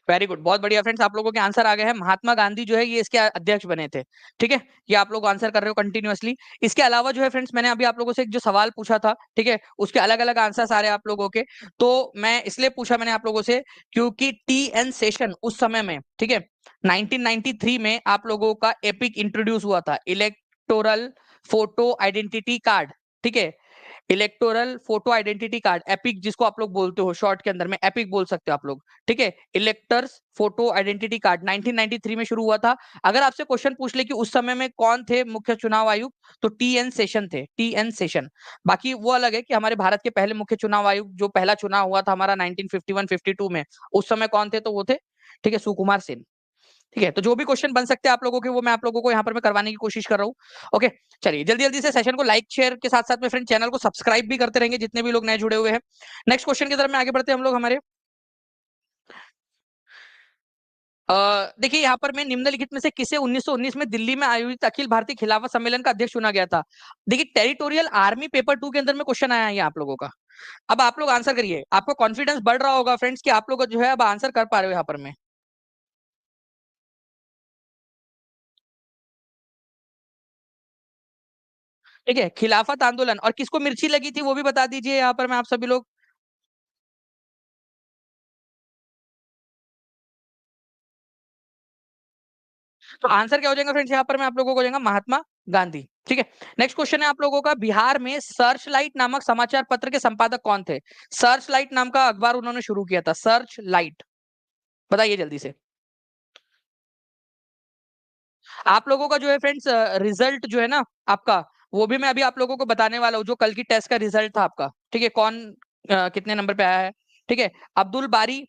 वेरी गुड, बहुत बढ़िया फ्रेंड्स, आप लोगों के आंसर आ गए हैं। महात्मा गांधी जो है ये इसके अध्यक्ष बने थे, ठीक है। ये आप लोग आंसर कर रहे हो कंटिन्यूअसली। इसके अलावा जो है फ्रेंड्स, मैंने अभी आप लोगों से एक जो सवाल पूछा था, ठीक है, उसके अलग अलग आंसर आ रहे हैं आप लोगों के। तो मैं इसलिए पूछा मैंने आप लोगों से, क्योंकि TN सेशन उस समय में, ठीक है, 1993 में आप लोगों का एपिक इंट्रोड्यूस हुआ था, इलेक्टोरल फोटो आइडेंटिटी कार्ड, ठीक है। Electoral photo identity card, epic, जिसको आप लोग बोलते हो शॉर्ट के अंदर में एपिक बोल सकते हो आप लोग, ठीक है। इलेक्टर्स फोटो आइडेंटिटी कार्ड 1993 में शुरू हुआ था। अगर आपसे क्वेश्चन पूछ ले कि उस समय में कौन थे मुख्य चुनाव आयुक्त, तो TN सेशन थे, TN सेशन। बाकी वो अलग है कि हमारे भारत के पहले मुख्य चुनाव आयुक्त जो पहला चुनाव हुआ था हमारा 1951-52 में, उस समय कौन थे, तो वो थे, ठीक है, सुकुमार सेन, ठीक है। तो जो भी क्वेश्चन बन सकते हैं आप लोगों के, वो मैं आप लोगों को यहाँ पर मैं करवाने की कोशिश कर रहा हूँ, ओके। चलिए, जल्दी जल्दी से सेशन को लाइक शेयर के साथ साथ में फ्रेंड चैनल को सब्सक्राइब भी करते रहेंगे जितने भी लोग नए जुड़े हुए हैं। नेक्स्ट क्वेश्चन की तरफ में आगे बढ़ते हैं हम लोग हमारे। देखिए, यहाँ पर मैं निम्नलिखित में से किसे 1919 में दिल्ली में आयोजित अखिल भारतीय खिलाफत सम्मेलन का अध्यक्ष चुना गया था। देखिए, टेरिटोरियल आर्मी पेपर 2 के अंदर में क्वेश्चन आया है ये आप लोगों का। अब आप लोग आंसर करिए, आपको कॉन्फिडेंस बढ़ रहा होगा फ्रेंड्स कि आप लोग जो है अब आंसर कर पा रहे हो यहाँ पर में। ठीक है, खिलाफत आंदोलन, और किसको मिर्ची लगी थी वो भी बता दीजिए यहाँ पर मैं आप सभी लोग। तो आंसर क्या हो जाएगा फ्रेंड्स यहाँ पर मैं आप लोगों को हो जाएगा महात्मा गांधी। ठीक है, नेक्स्ट क्वेश्चन है आप लोगों का, बिहार में सर्च लाइट नामक समाचार पत्र के संपादक कौन थे? सर्च लाइट नाम का अखबार उन्होंने शुरू किया था, सर्च लाइट, बताइए जल्दी से। आप लोगों का जो है फ्रेंड्स रिजल्ट जो है ना आपका, वो भी मैं अभी आप लोगों को बताने वाला हूँ, जो कल की टेस्ट का रिजल्ट था आपका। ठीक है, कौन कितने नंबर पे आया है। ठीक है, अब्दुल बारी,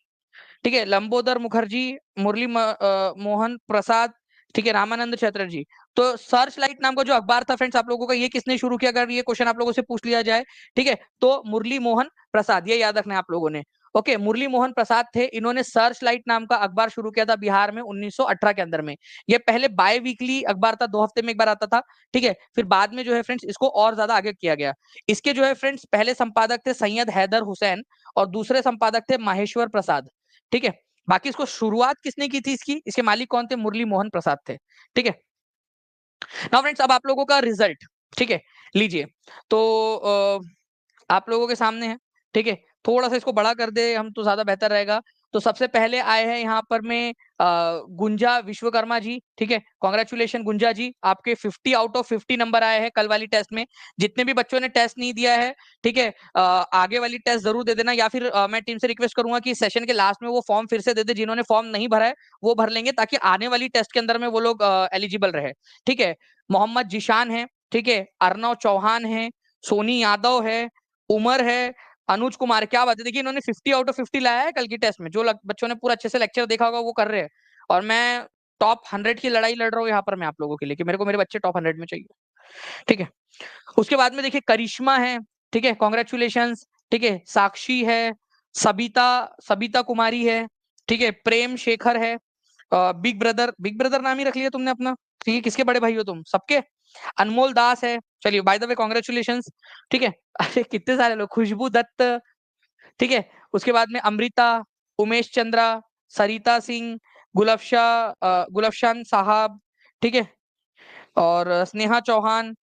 ठीक है, लंबोदर मुखर्जी, मोहन प्रसाद, ठीक है, रामानंद चटर्जी। तो सर्च लाइट नाम का जो अखबार था फ्रेंड्स आप लोगों का, ये किसने शुरू किया, अगर ये क्वेश्चन आप लोगों से पूछ लिया जाए। ठीक है, तो मुरली मोहन प्रसाद, ये याद रखना है आप लोगों ने। ओके, मुरली मोहन प्रसाद थे, इन्होंने सर्च लाइट नाम का अखबार शुरू किया था बिहार में 1918 के अंदर में। ये पहले बाय वीकली अखबार था, 2 हफ्ते में एक बार आता था। ठीक है, फिर बाद में जो है फ्रेंड्स इसको और ज्यादा आगे किया गया। इसके जो है फ्रेंड्स पहले संपादक थे सैयद हैदर हुसैन, और दूसरे संपादक थे माहेश्वर प्रसाद। ठीक है, बाकी इसको शुरुआत किसने की थी इसकी, इसके मालिक कौन थे, मुरली मोहन प्रसाद थे। ठीक है, नाउ फ्रेंड्स अब आप लोगों का रिजल्ट, ठीक है, लीजिए। तो आप लोगों के सामने है। ठीक है, थोड़ा सा इसको बड़ा कर दे हम तो ज्यादा बेहतर रहेगा। तो सबसे पहले आए हैं यहाँ पर में गुंजा विश्वकर्मा जी। ठीक है, कॉन्ग्रेचुलेशन गुंजा जी, आपके 50 आउट ऑफ 50 नंबर आए हैं कल वाली टेस्ट में। जितने भी बच्चों ने टेस्ट नहीं दिया है, ठीक है, आगे वाली टेस्ट जरूर दे देना, या फिर मैं टीम से रिक्वेस्ट करूंगा कि सेशन के लास्ट में वो फॉर्म फिर से दे दे, जिन्होंने फॉर्म नहीं भरा है वो भर लेंगे, ताकि आने वाली टेस्ट के अंदर में वो लोग एलिजिबल रहे। ठीक है, मोहम्मद जिशान है, ठीक है, अर्नव चौहान है, सोनी यादव है, उमर है, अनुज कुमार। क्या बात है, देखिए इन्होंने 50 आउट ऑफ 50 लाया है कल की टेस्ट में। जो बच्चों ने पूरा अच्छे से लेक्चर देखा होगा वो कर रहे हैं। और मैं टॉप 100 की लड़ाई लड़ रहा हूँ यहाँ पर मैं आप लोगों के लिए, कि मेरे को मेरे बच्चे टॉप 100 में चाहिए। ठीक है, उसके बाद में देखिए करिश्मा है, ठीक है, कॉन्ग्रेचुलेशन। ठीक है, साक्षी है, सबिता सबिता कुमारी है, ठीक है, प्रेम शेखर है, बिग ब्रदर, बिग ब्रदर नाम ही रख लिया तुमने अपना। ठीक है, किसके बड़े भाई हो तुम सबके। अनमोल दास है, चलिए बाय द वे कॉन्ग्रेचुलेशन। ठीक है, अरे कितने सारे लोग, खुशबू दत्त, ठीक है, उसके बाद में अमृता, उमेश चंद्रा, सरिता सिंह, गुलफशान साहब, ठीक है, और स्नेहा चौहान।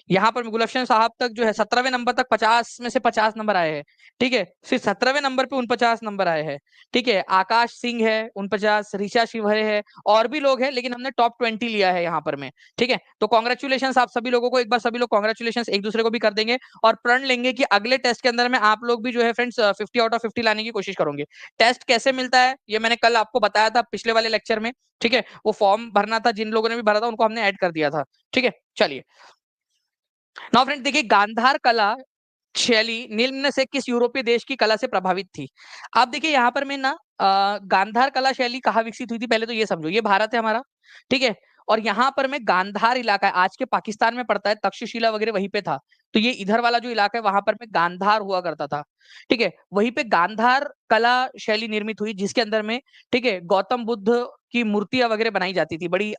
यहाँ पर गुलशन साहब तक जो है 17वें नंबर तक 50 में से 50 नंबर आए हैं। ठीक है, फिर 17वें नंबर पे 49 नंबर आए हैं। ठीक है, आकाश सिंह है 49, ऋषा शिवहरे है, और भी लोग हैं, लेकिन हमने टॉप 20 लिया है यहाँ पर में। ठीक है, तो कॉन्ग्रेचुलेशन आप सभी लोगों को, एक बार सभी लोग कॉन्ग्रेचुलेशन एक दूसरे को भी कर देंगे, और प्रण लेंगे कि अगले टेस्ट के अंदर में आप लोग भी जो है फ्रेंड्स 50 आउट ऑफ 50 लाने की कोशिश करोगे। टेस्ट कैसे मिलता है ये मैंने कल आपको बताया था पिछले वाले लेक्चर में। ठीक है, वो फॉर्म भरना था, जिन लोगों ने भी भरा था उनको हमने ऐड कर दिया था। ठीक है, चलिए नाउ फ्रेंड देखिए, गांधार कला शैली निम्न से किस यूरोपीय देश की कला से प्रभावित थी? अब देखिए यहाँ पर मैं ना गांधार कला शैली कहाँ विकसित हुई थी, पहले तो ये समझो, ये भारत है हमारा। ठीक है, और यहाँ पर में गांधार इलाका है, आज के पाकिस्तान में पड़ता है, तक्षशिला वगैरह वहीं पे था। तो ये इधर वाला जो इलाका है वहां पर में गांधार हुआ करता था। ठीक है, वहीं पे गांधार कला शैली निर्मित हुई, जिसके अंदर में, ठीक है, गौतम बुद्ध की मूर्तियां वगैरह बनाई जाती थी, बड़ी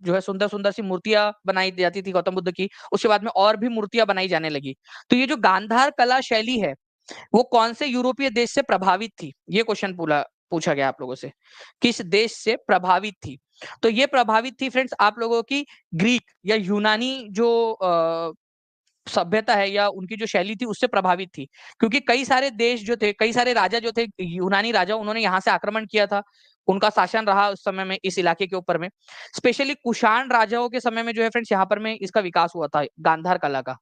जो है सुंदर सुंदर सी मूर्तियां बनाई जाती थी गौतम बुद्ध की। उसके बाद में और भी मूर्तियां बनाई जाने लगी। तो ये जो गांधार कला शैली है, वो कौन से यूरोपीय देश से प्रभावित थी, ये क्वेश्चन पूछा गया आप लोगों से, किस देश से प्रभावित थी? तो ये प्रभावित थी फ्रेंड्स आप लोगों की ग्रीक या यूनानी जो सभ्यता है या उनकी जो शैली थी उससे प्रभावित थी। क्योंकि कई सारे देश जो थे, कई सारे राजा जो थे, यूनानी राजा, उन्होंने यहाँ से आक्रमण किया था। उनका शासन रहा उस समय में इस इलाके के ऊपर में। स्पेशली कुषाण राजाओं के समय में जो है फ्रेंड्स यहाँ पर में इसका विकास हुआ था गांधार कला का।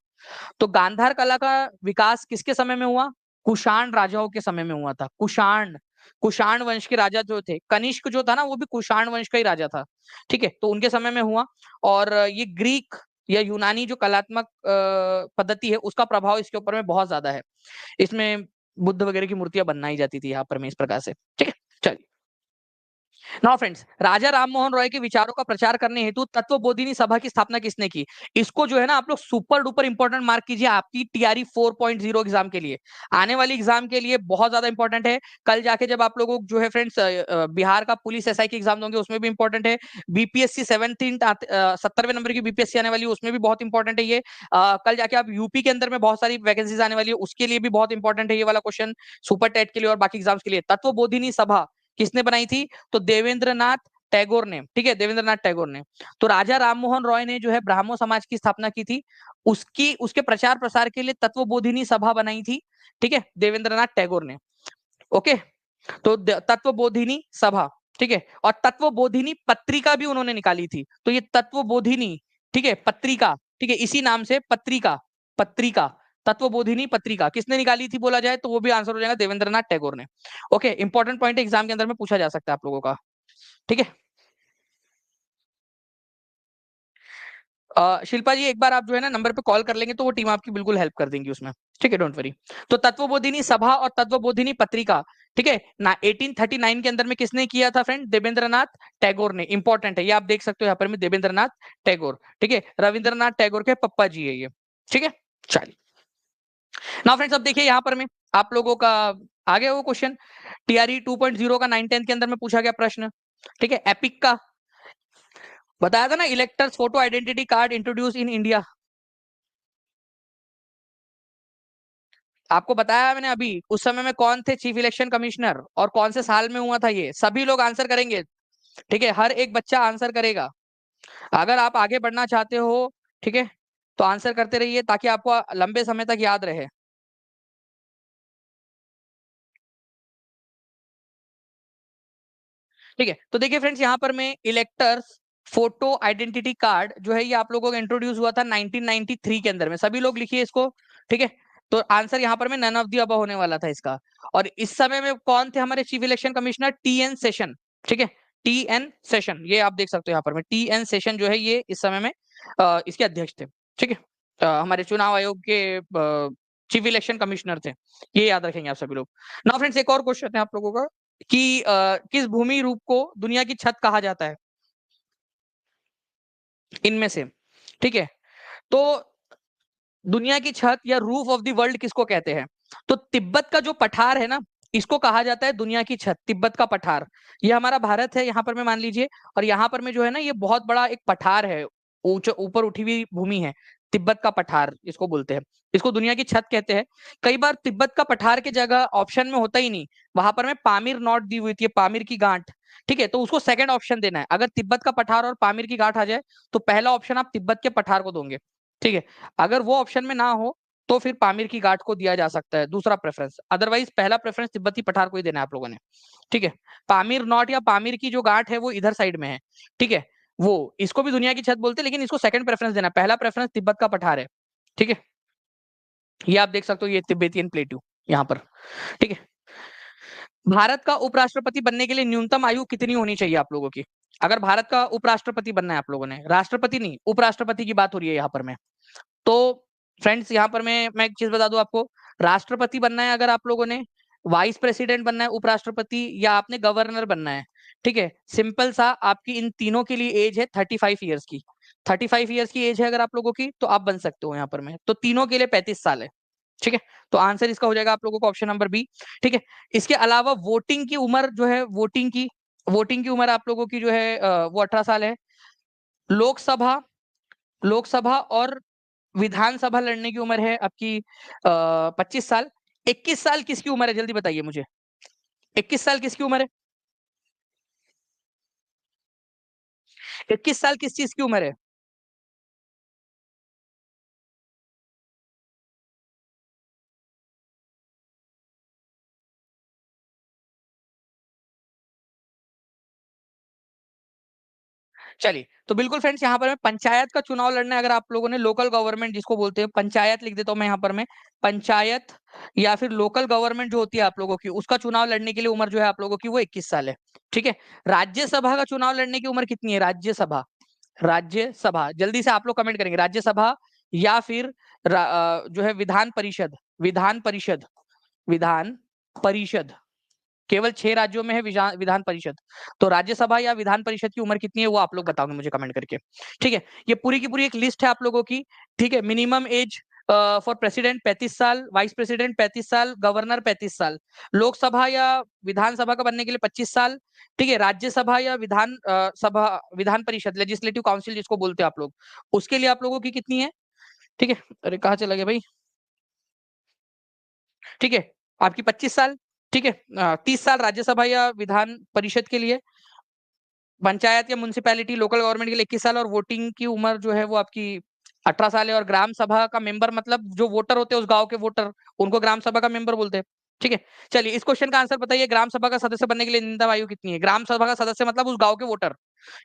तो गांधार कला का विकास किसके समय में हुआ? कुषाण राजाओं के समय में हुआ था। कुषाण कुषाण वंश के राजा जो थे, कनिष्क जो था ना वो भी कुषाण वंश का ही राजा था। ठीक है, तो उनके समय में हुआ। और ये ग्रीक या यूनानी जो कलात्मक पद्धति है उसका प्रभाव इसके ऊपर में बहुत ज्यादा है। इसमें बुद्ध वगैरह की मूर्तियां बनाई जाती थी यहाँ पर में इस प्रकार से। ठीक है, चलिए नाउ फ्रेंड्स, राजा राममोहन रॉय के विचारों का प्रचार करने हेतु तत्वबोधिनी सभा की स्थापना किसने की? इसको जो है ना आप लोग सुपर डुपर इंपॉर्टेंट मार्क कीजिए आपकी टीआरई 4.0 एग्जाम के लिए, आने वाली एग्जाम के लिए बहुत ज्यादा इंपॉर्टेंट है। कल जाके जब आप लोगों जो है फ्रेंड्स बिहार का पुलिस एसआई की एग्जाम दोगे उसमें भी इंपॉर्टेंट है। बीपीएससी 70वें नंबर की बीपीएससी आने वाली है, उसमें भी बहुत इंपॉर्टेंट है ये। कल जाके आप यूपी के अंदर में बहुत सारी वैकेंसीज आने वाली है, उसके लिए भी बहुत इंपॉर्टेंट है ये वाला क्वेश्चन, सुपर टेट के लिए और बाकी एग्जाम्स के लिए। तत्वबोधिनी सभा किसने बनाई थी? तो देवेंद्रनाथ टैगोर ने। ठीक है, देवेंद्रनाथ टैगोर ने। तो राजा राममोहन रॉय ने जो है ब्राह्मो समाज की स्थापना की थी, उसके प्रचार प्रसार के लिए तत्वबोधिनी सभा बनाई थी। ठीक है, देवेंद्रनाथ टैगोर ने। ओके, तो तत्वबोधिनी सभा ठीक है, और तत्वबोधिनी पत्रिका भी उन्होंने निकाली थी। तो ये तत्वबोधिनी, ठीक है, पत्रिका, ठीक है, इसी नाम से पत्रिका, पत्रिका, तत्वबोधिनी पत्रिका किसने निकाली थी बोला जाए तो वो भी आंसर हो जाएगा देवेंद्रनाथ टैगोर ने। ओके, इंपॉर्टेंट पॉइंट एग्जाम के अंदर में पूछा जा सकता है आप लोगों का। ठीक है, शिल्पा जी एक बार आप जो है ना नंबर पे कॉल कर लेंगे तो वो टीम आपकी बिल्कुल हेल्प कर देंगी उसमें। ठीक है, डोंट वरी। तो तत्वबोधिनी सभा और तत्वबोधिनी पत्रिका, ठीक है ना, 1839 के अंदर में किसने किया था फ्रेंड? देवेंद्रनाथ टैगोर ने। इंपॉर्टेंट है ये, आप देख सकते हो यहाँ पर में देवेंद्रनाथ टैगोर। ठीक है, रविंद्रनाथ टैगोर के पप्पा जी है ये। ठीक है, चलिए ना फ्रेंड्स, अब देखिए यहाँ पर में आप लोगों का आ गया वो क्वेश्चन, टीआरई 2.0 का 9-10 के अंदर में पूछा गया प्रश्न। ठीक है, एपिक का बताया था ना, electors photo identity card introduce in India. आपको बताया मैंने अभी, उस समय में कौन थे चीफ इलेक्शन कमिश्नर और कौन से साल में हुआ था ये, सभी लोग आंसर करेंगे। ठीक है, हर एक बच्चा आंसर करेगा। अगर आप आगे बढ़ना चाहते हो, ठीक है, तो आंसर करते रहिए ताकि आपको लंबे समय तक याद रहे। ठीक है, तो देखिए फ्रेंड्स, यहाँ पर मैं इलेक्टर्स फोटो आइडेंटिटी कार्ड जो है ये आप लोगों को इंट्रोड्यूस हुआ था 1993 के अंदर में, सभी लोग लिखिए इसको। ठीक है, तो आंसर यहाँ पर में नन ऑफ दी अबव होने वाला था इसका। और इस समय में कौन थे हमारे chief election commissioner? TN session. ठीक है, टीएन सेशन, ये आप देख सकते हो यहाँ पर में, टीएन सेशन जो है ये इस समय में इसके अध्यक्ष थे। ठीक है, हमारे चुनाव आयोग के चीफ इलेक्शन कमिश्नर थे, ये याद रखेंगे आप सभी लोग। ना फ्रेंड्स, एक और क्वेश्चन है आप लोगों का कि किस भूमि रूप को दुनिया की छत कहा जाता है इनमें से? ठीक है, तो दुनिया की छत या रूफ ऑफ द वर्ल्ड किसको कहते हैं? तो तिब्बत का जो पठार है ना, इसको कहा जाता है दुनिया की छत, तिब्बत का पठार। ये हमारा भारत है यहाँ पर में मान लीजिए, और यहाँ पर में जो है ना ये बहुत बड़ा एक पठार है, ऊपर उठी हुई भूमि है, तिब्बत का पठार इसको बोलते हैं, इसको दुनिया की छत कहते हैं। कई बार तिब्बत का पठार की जगह ऑप्शन में होता ही नहीं, वहां पर में पामीर नॉट दी हुई थी, पामीर की गांठ। ठीक है, तो उसको सेकंड ऑप्शन देना है, अगर तिब्बत का पठार और पामीर की गांठ आ जाए तो पहला ऑप्शन आप तिब्बत के पठार को दोगे। ठीक है, अगर वो ऑप्शन में ना हो तो फिर पामीर की घाट को दिया जा सकता है दूसरा प्रेफरेंस, अदरवाइज पहला प्रेफरेंस तिब्बती पठार को ही देना है आप लोगों ने। ठीक है, पामीर नॉट या पामीर की जो घाट है वो इधर साइड में है। ठीक है, वो इसको भी दुनिया की छत बोलते हैं, लेकिन इसको सेकंड प्रेफरेंस देना है, पहला प्रेफरेंस तिब्बत का पठार है। ठीक है, ये आप देख सकते हो, ये तिब्बतियन प्लेट्यू यहाँ पर। ठीक है, भारत का उपराष्ट्रपति बनने के लिए न्यूनतम आयु कितनी होनी चाहिए आप लोगों की? अगर भारत का उपराष्ट्रपति बनना है आप लोगों ने, राष्ट्रपति नहीं, उपराष्ट्रपति की बात हो रही है यहाँ पर में। तो फ्रेंड्स यहाँ पर मैं एक चीज बता दूं आपको, राष्ट्रपति बनना है अगर आप लोगों ने, वाइस प्रेसिडेंट बनना है, उपराष्ट्रपति, या आपने गवर्नर बनना है। ठीक है, सिंपल सा, आपकी इन तीनों के लिए एज है 35 ईयर्स की। 35 ईयर्स की एज है अगर आप लोगों की तो आप बन सकते हो यहाँ पर में, तो तीनों के लिए 35 साल है। ठीक है, तो आंसर इसका हो जाएगा आप लोगों को ऑप्शन नंबर बी। ठीक है, इसके अलावा वोटिंग की उम्र जो है, वोटिंग की उम्र आप लोगों की जो है वो 18 साल है। लोकसभा लोकसभा और विधानसभा लड़ने की उम्र है आपकी 25 साल। 21 साल किसकी उम्र है जल्दी बताइए मुझे, 21 साल किसकी उम्र है? 21 साल किस चीज की उम्र है? चलिए, तो बिल्कुल फ्रेंड्स, यहाँ पर मैं पंचायत का चुनाव लड़ना है अगर आप लोगों ने, लोकल गवर्नमेंट जिसको बोलते हैं, पंचायत लिख देता हूँ मैं यहाँ पर मैं, पंचायत या फिर लोकल गवर्नमेंट जो होती है आप लोगों की, उसका चुनाव लड़ने के लिए उम्र जो है आप लोगों की वो 21 साल है। ठीक है, राज्यसभा का चुनाव लड़ने की उम्र कितनी है? राज्यसभा, राज्यसभा जल्दी से आप लोग कमेंट करेंगे, राज्यसभा या फिर जो है विधान परिषद, विधान परिषद, विधान परिषद, केवल 6 राज्यों में है विधान परिषद। तो राज्यसभा या विधान परिषद की उम्र कितनी है वो आप लोग बताओगे मुझे कमेंट करके। ठीक है, ये पूरी की पूरी एक लिस्ट है आप लोगों की। ठीक है, मिनिमम एज फॉर प्रेसिडेंट 35 साल, वाइस प्रेसिडेंट 35 साल, गवर्नर 35 साल, लोकसभा या विधानसभा का बनने के लिए 25 साल। ठीक है, राज्यसभा या सभा, विधान परिषद, लेजिस्लेटिव काउंसिल जिसको बोलते हैं आप लोग, उसके लिए आप लोगों की कितनी है? ठीक है, अरे कहाँ चला गया भाई? ठीक है, आपकी 25 साल। ठीक है, 30 साल राज्यसभा या विधान परिषद के लिए, पंचायत या म्युनिसिपैलिटी लोकल गवर्नमेंट के लिए 21 साल, और वोटिंग की उम्र जो है वो आपकी 18 साल है। और ग्राम सभा का मेंबर मतलब जो वोटर होते हैं उस गांव के वोटर, उनको ग्राम सभा का मेंबर बोलते हैं। ठीक है, चलिए इस क्वेश्चन का आंसर बताइए। ग्राम सभा का सदस्य बनने के लिए न्यूनतम आयु कितनी है? ग्राम सभा का सदस्य मतलब उस गांव के वोटर,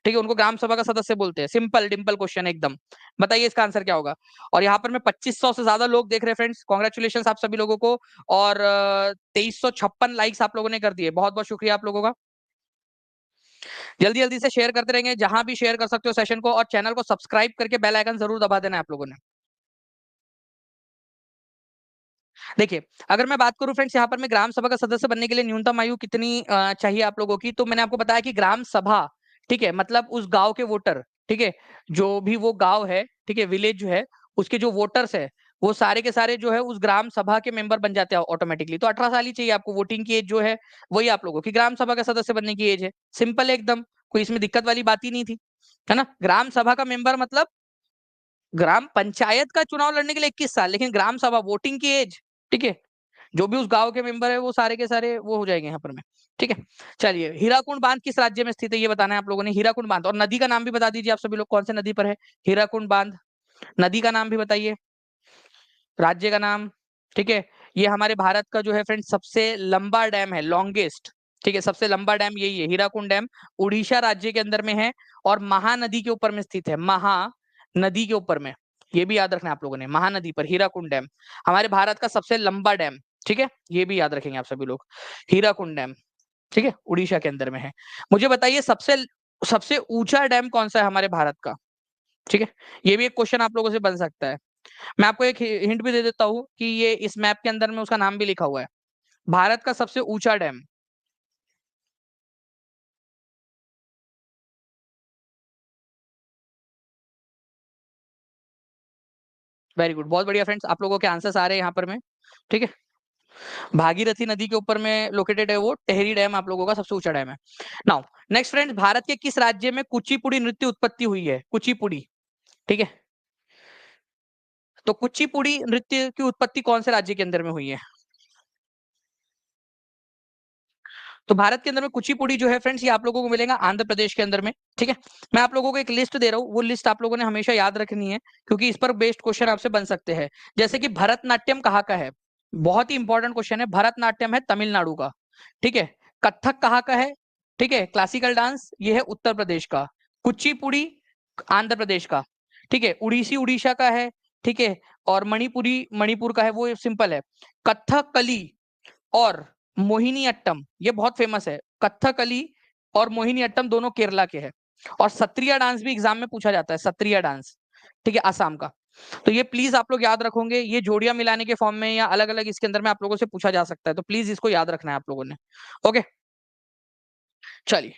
ठीक है, उनको ग्राम सभा का सदस्य बोलते हैं। सिंपल डिंपल क्वेश्चन एकदम। बताइए इसका आंसर क्या होगा? और यहाँ पर मैं 2500 से ज्यादा लोग देख रहे हैं फ्रेंड्स, कॉन्ग्रेचुलेशन आप सभी लोगों को। और 2356 लाइक्स आप लोगों ने कर दिए, बहुत बहुत शुक्रिया आप लोगों का। जल्दी जल्दी से शेयर करते रहेंगे, जहां भी शेयर कर सकते हो सेशन को, और चैनल को सब्सक्राइब करके बेल आइकन जरूर दबा देना आप लोगों ने। देखिए, अगर मैं बात करूं फ्रेंड्स, यहाँ पर मैं ग्राम सभा का सदस्य बनने के लिए न्यूनतम आयु कितनी चाहिए आप लोगों की, तो मैंने आपको बताया कि ग्राम सभा, ठीक है, मतलब उस गांव के वोटर, ठीक है, जो भी वो गांव है, ठीक है, विलेज जो है, उसके जो वोटर्स है, वो सारे के सारे जो है उस ग्राम सभा के मेंबर बन जाते हैं ऑटोमेटिकली। तो 18 साल ही चाहिए आपको, वोटिंग की एज जो है वही आप लोगों की ग्राम सभा का सदस्य बनने की एज है। सिंपल है एकदम, कोई इसमें दिक्कत वाली बात ही नहीं थी, है ना। ग्राम सभा का मेंबर मतलब ग्राम पंचायत का चुनाव लड़ने के लिए 21 साल, लेकिन ग्राम सभा वोटिंग की एज, ठीक है, जो भी उस गांव के मेंबर है वो सारे के सारे वो हो जाएंगे यहाँ पर में। ठीक है, चलिए हीराकुंड बांध किस राज्य में स्थित है ये बताना है आप लोगों ने। हीराकुंड बांध, और नदी का नाम भी बता दीजिए आप सभी लोग, कौन से नदी पर है हीराकुंड बांध। नदी का नाम भी बताइए, राज्य का नाम। ठीक है, ये हमारे भारत का जो है फ्रेंड सबसे लंबा डैम है, लॉन्गेस्ट, ठीक है, सबसे लंबा डैम यही है, हीराकुंड डैम। उड़ीसा राज्य के अंदर में है, और महानदी के ऊपर में स्थित है, महानदी के ऊपर में। ये भी याद रखना है आप लोगों ने, महानदी पर हीराकुंड डैम, हमारे भारत का सबसे लंबा डैम। ठीक है, ये भी याद रखेंगे आप सभी लोग, हीराकुंड डैम, ठीक है, उड़ीसा के अंदर में है। मुझे बताइए सबसे सबसे ऊंचा डैम कौन सा है हमारे भारत का? ठीक है, ये भी एक क्वेश्चन आप लोगों से बन सकता है। मैं आपको एक हिंट भी दे देता हूँ कि ये इस मैप के अंदर में उसका नाम भी लिखा हुआ है, भारत का सबसे ऊंचा डैम। वेरी गुड, बहुत बढ़िया फ्रेंड्स, आप लोगों के आंसर्स आ रहे हैं यहाँ पर में। ठीक है, भागीरथी नदी के ऊपर में लोकेटेड है वो टेहरी डैम, आप लोगों का सबसे ऊंचा डैम है। नाउ नेक्स्ट फ्रेंड्स, भारत के किस राज्य में कुचिपुड़ी नृत्य उत्पत्ति हुई है? कुचिपुड़ी, ठीक है, तो कुचिपुड़ी नृत्य की उत्पत्ति कौन से राज्य के अंदर में हुई है? तो भारत के अंदर में कुचिपुड़ी जो है फ्रेंड्स, ये आप लोगों को मिलेगा आंध्र प्रदेश के अंदर में। ठीक है, मैं आप लोगों को एक लिस्ट दे रहा हूँ, वो लिस्ट आप लोगों ने हमेशा याद रखनी है, क्योंकि इस पर बेस्ड क्वेश्चन आपसे बन सकते हैं। जैसे कि भरतनाट्यम कहाँ का है, बहुत ही इंपॉर्टेंट क्वेश्चन है। भरतनाट्यम है तमिलनाडु का, ठीक है। कथक कहाँ का है, ठीक है, क्लासिकल डांस, ये है उत्तर प्रदेश का। कुचिपुड़ी आंध्र प्रदेश का, ठीक है। उड़ीसी उड़ीसा का है, ठीक है। और मणिपुरी मणिपुर का है, वो सिंपल है। कथकली और मोहिनी अट्टम, ये बहुत फेमस है। कथकली और मोहिनी अट्टम दोनों केरला के हैं। और सत्रिया डांस भी एग्जाम में पूछा जाता है, सत्रिया डांस, ठीक है, असम का। तो ये प्लीज आप लोग याद रखोगे, ये जोड़ियां मिलाने के फॉर्म में या अलग अलग इसके अंदर में आप लोगों से पूछा जा सकता है, तो प्लीज इसको याद रखना है आप लोगों ने। ओके, चलिए,